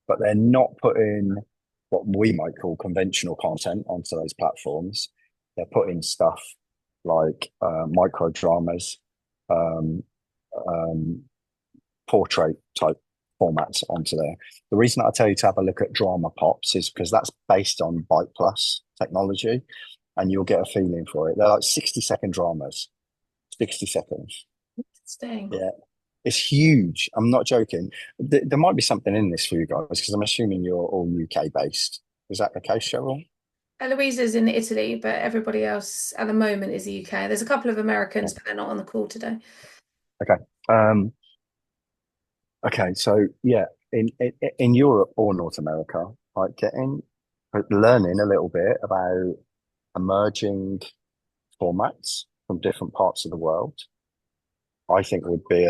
but they're not putting what we might call conventional content onto those platforms. They're putting stuff like micro dramas, um, portrait type formats onto there. The reason I tell you to have a look at Drama Pops is because that's based on Byte Plus technology, and you'll get a feeling for it. They're like 60-second dramas, 60 seconds. Interesting. Yeah, it's huge. I'm not joking. There might be something in this for you guys because I'm assuming you're all UK based. Is that the case, Cheryl? Eloisa's in Italy, but everybody else at the moment is the UK. There's a couple of Americans, Yeah. but they're not on the call today. Okay. Okay. So yeah, in Europe or North America, like learning a little bit about emerging formats from different parts of the world, I think would be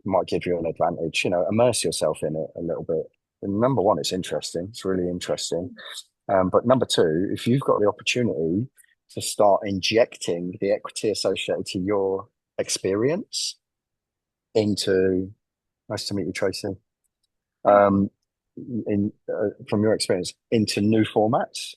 might give you an advantage. You know, immerse yourself in it a little bit. And number one, it's interesting. It's really interesting. But number two, if you've got the opportunity to start injecting the equity associated to your experience into, nice to meet you, Tracy. From your experience into new formats,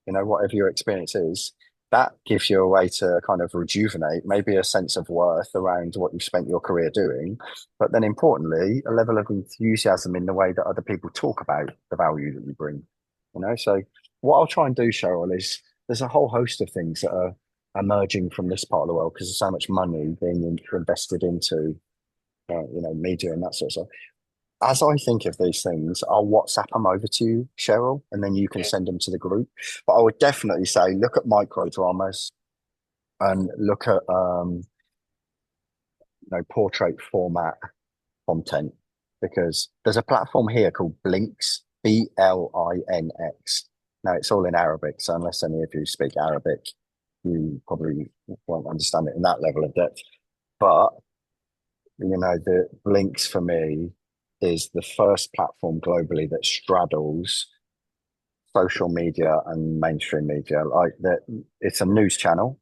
you know, whatever your experience is, that gives you a way to kind of rejuvenate, maybe a sense of worth around what you've spent your career doing, but then importantly, a level of enthusiasm in the way that other people talk about the value that you bring. You know, so what I'll try and do, Cheryl, is there's a whole host of things that are emerging from this part of the world because there's so much money being invested into, you know, media and that sort of stuff. As I think of these things, I'll WhatsApp them over to you, Cheryl, and then you can send them to the group. But I would definitely say look at micro dramas and look at portrait format content because there's a platform here called Blinks, Blinx. Now it's all in Arabic, so unless any of you speak Arabic, you probably won't understand it in that level of depth. But you know, the Blinks for me is the first platform globally that straddles social media and mainstream media. Like that, it's a news channel.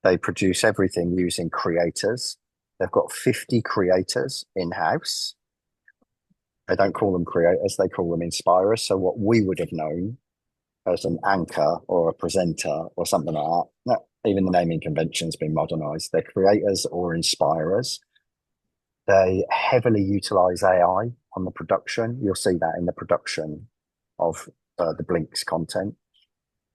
They produce everything using creators. They've got 50 creators in house. They don't call them creators; they call them inspirers. So what we would have known as an anchor or a presenter or something like that. No, even the naming convention's been modernized. They're creators or inspirers. They heavily utilize AI on the production. You'll see that in the production of the Blinks content.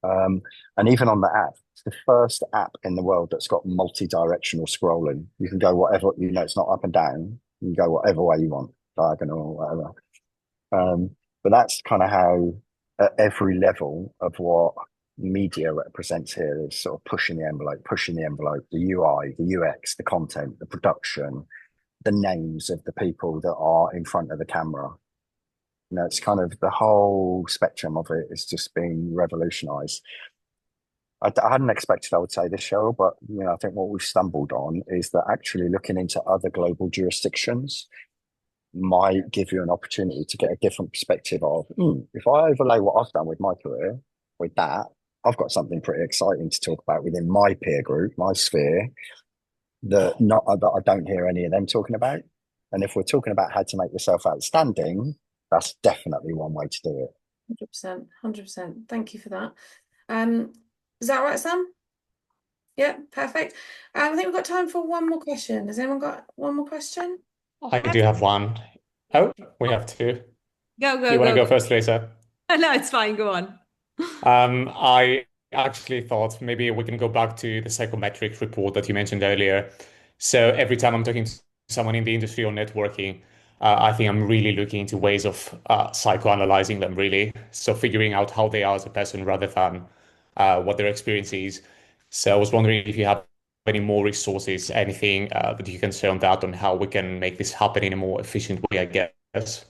And even on the app, it's the first app in the world that's got multi-directional scrolling. You can go whatever, you know, it's not up and down. You can go whatever way you want, diagonal or whatever. But that's kind of how at every level of what media represents here is sort of pushing the envelope, the UI, the UX, the content, the production, the names of the people that are in front of the camera. You know, it's kind of the whole spectrum of it is just being revolutionized. I hadn't expected I would say this, Cheryl, but you know, I think what we've stumbled on is that actually looking into other global jurisdictions might give you an opportunity to get a different perspective of if I overlay what I've done with my career with that, I've got something pretty exciting to talk about within my peer group, my sphere, that I don't hear any of them talking about. And if we're talking about how to make yourself outstanding, that's definitely one way to do it. 100%, 100%. Thank you for that. Is that right, Sam? Yeah, perfect. I think we've got time for one more question. Has anyone got one more question? I do have one. Oh, we have two. Go, You want to go. go first, Lisa? No, it's fine. Go on. I actually thought maybe we can go back to the psychometric report that you mentioned earlier. So every time I'm talking to someone in the industry or networking, I think I'm really looking into ways of psychoanalyzing them, really. So figuring out how they are as a person rather than what their experience is. So I was wondering if you have any more resources, anything that you can say on that, on how we can make this happen in a more efficient way, I guess.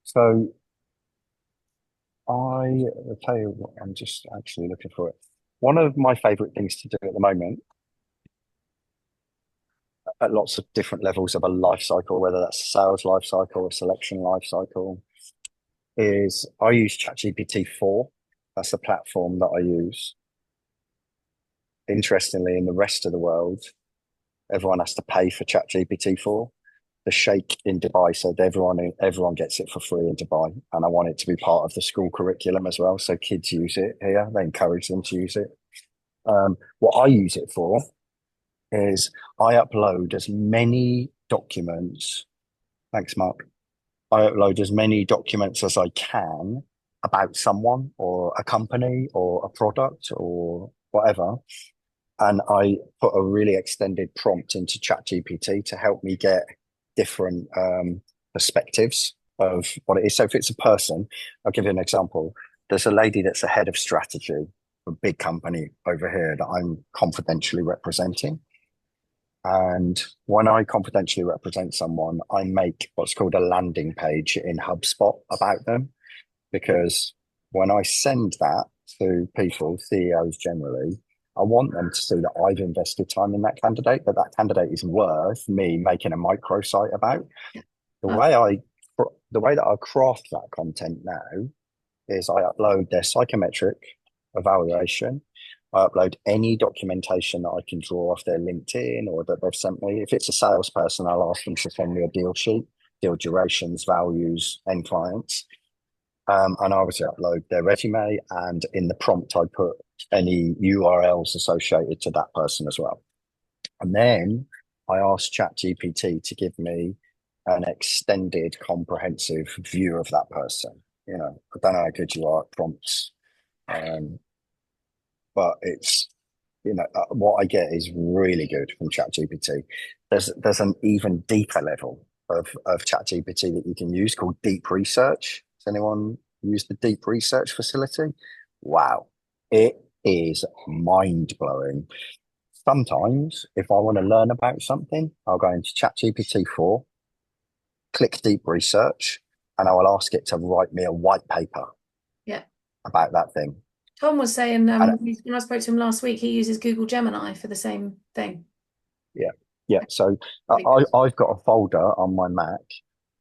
So I'll tell you what, I'm just actually looking for it. One of my favorite things to do at the moment, at lots of different levels of a life cycle, whether that's a sales life cycle, a selection life cycle, is I use ChatGPT 4. That's the platform that I use. Interestingly, in the rest of the world, everyone has to pay for ChatGPT 4. The Sheikh in Dubai said everyone gets it for free in Dubai, and I want it to be part of the school curriculum as well. So kids use it here; they encourage them to use it. What I use it for is I upload as many documents. Thanks, Mark. I upload as many documents as I can about someone or a company or a product or whatever. And I put a really extended prompt into ChatGPT to help me get different perspectives of what it is. So if it's a person, I'll give you an example. There's a lady that's a head of strategy for a big company over here that I'm confidentially representing. And when I confidentially represent someone, I make what's called a landing page in HubSpot about them. Because when I send that to people, CEOs generally, I want them to see that I've invested time in that candidate, that that candidate is worth me making a microsite about. The way that I craft that content now is I upload their psychometric evaluation. I upload any documentation that I can draw off their LinkedIn or that they've sent me. If it's a salesperson, I'll ask them to send me a deal sheet, deal durations, values, end clients. And I obviously upload their resume, and in the prompt, I put any URLs associated to that person as well. And then I ask ChatGPT to give me an extended, comprehensive view of that person. You know, I don't know how good you are at prompts, but it's, what I get is really good from ChatGPT. There's an even deeper level of ChatGPT that you can use called deep research. Has anyone used the deep research facility? Wow, it is mind-blowing. Sometimes, if I want to learn about something, I'll go into ChatGPT 4, click deep research, and I will ask it to write me a white paper about that thing. Tom was saying when I spoke to him last week, he uses Google Gemini for the same thing. Yeah. So I've got a folder on my Mac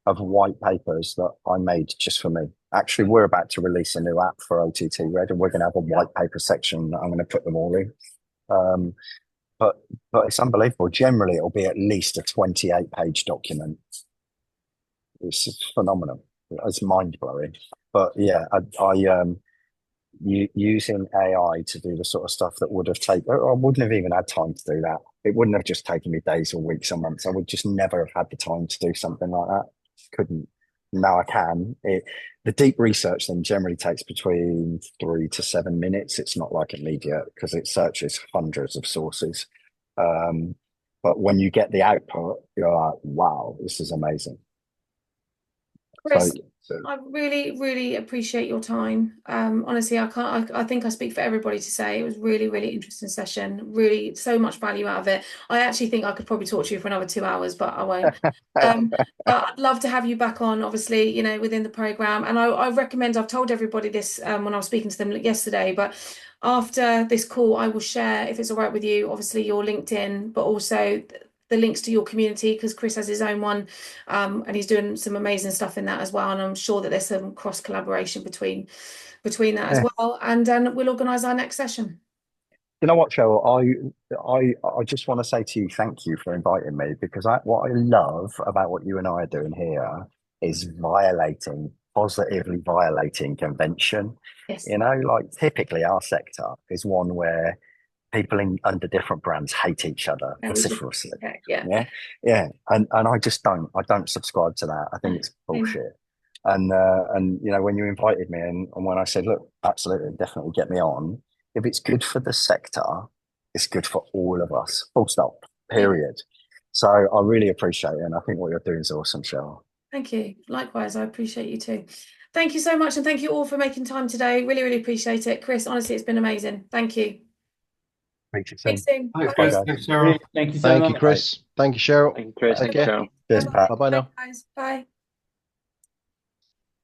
of white papers that I made just for me. Actually, we're about to release a new app for OTTRED, and we're going to have a white paper section that I'm going to put them all in. But it's unbelievable. Generally, it'll be at least a 28-page document. It's phenomenal. It's mind-blowing. But yeah, using AI to do the sort of stuff that would have taken, I wouldn't have even had time to do that. It wouldn't have just taken me days or weeks or months. I would just never have had the time to do something like that. Couldn't. Now I can. The deep research then generally takes between 3 to 7 minutes. It's not like immediate because it searches hundreds of sources. But when you get the output, you're like, wow, this is amazing. Chris, I really, really appreciate your time. Honestly, I think I speak for everybody to say it was really, really interesting session. Really, so much value out of it. I actually think I could probably talk to you for another 2 hours, but I won't. But I'd love to have you back on, obviously, within the program. And I recommend, I've told everybody this when I was speaking to them yesterday, but after this call, I will share, if it's all right with you, obviously your LinkedIn, but also the links to your community, because Chris has his own one, and he's doing some amazing stuff in that as well. And I'm sure that there's some cross collaboration between that as well. And we'll organise our next session. You know what, Cheryl? I just want to say to you, thank you for inviting me, because what I love about what you and I are doing here is positively violating convention. Yes. You know, like typically our sector is one where people under different brands hate each other vociferously. Yeah. And I don't subscribe to that. I think it's bullshit. And you know, when you invited me and when I said, look, absolutely, definitely get me on. If it's good for the sector, it's good for all of us. Full stop. Period. So I really appreciate it, and I think what you're doing is awesome, Cheryl. Thank you. Likewise, I appreciate you too. Thank you so much, and thank you all for making time today. Really, really appreciate it. Chris, honestly, it's been amazing. Thank you. Thank you soon. Thanks, Chris. Thanks, Cheryl. Thank you so much. Thank you, Chris. Thank you, Cheryl. Thank you, Chris. Take Thank you, care. Cheryl. Cheers, Pat. Bye-bye now. Bye, guys. Bye.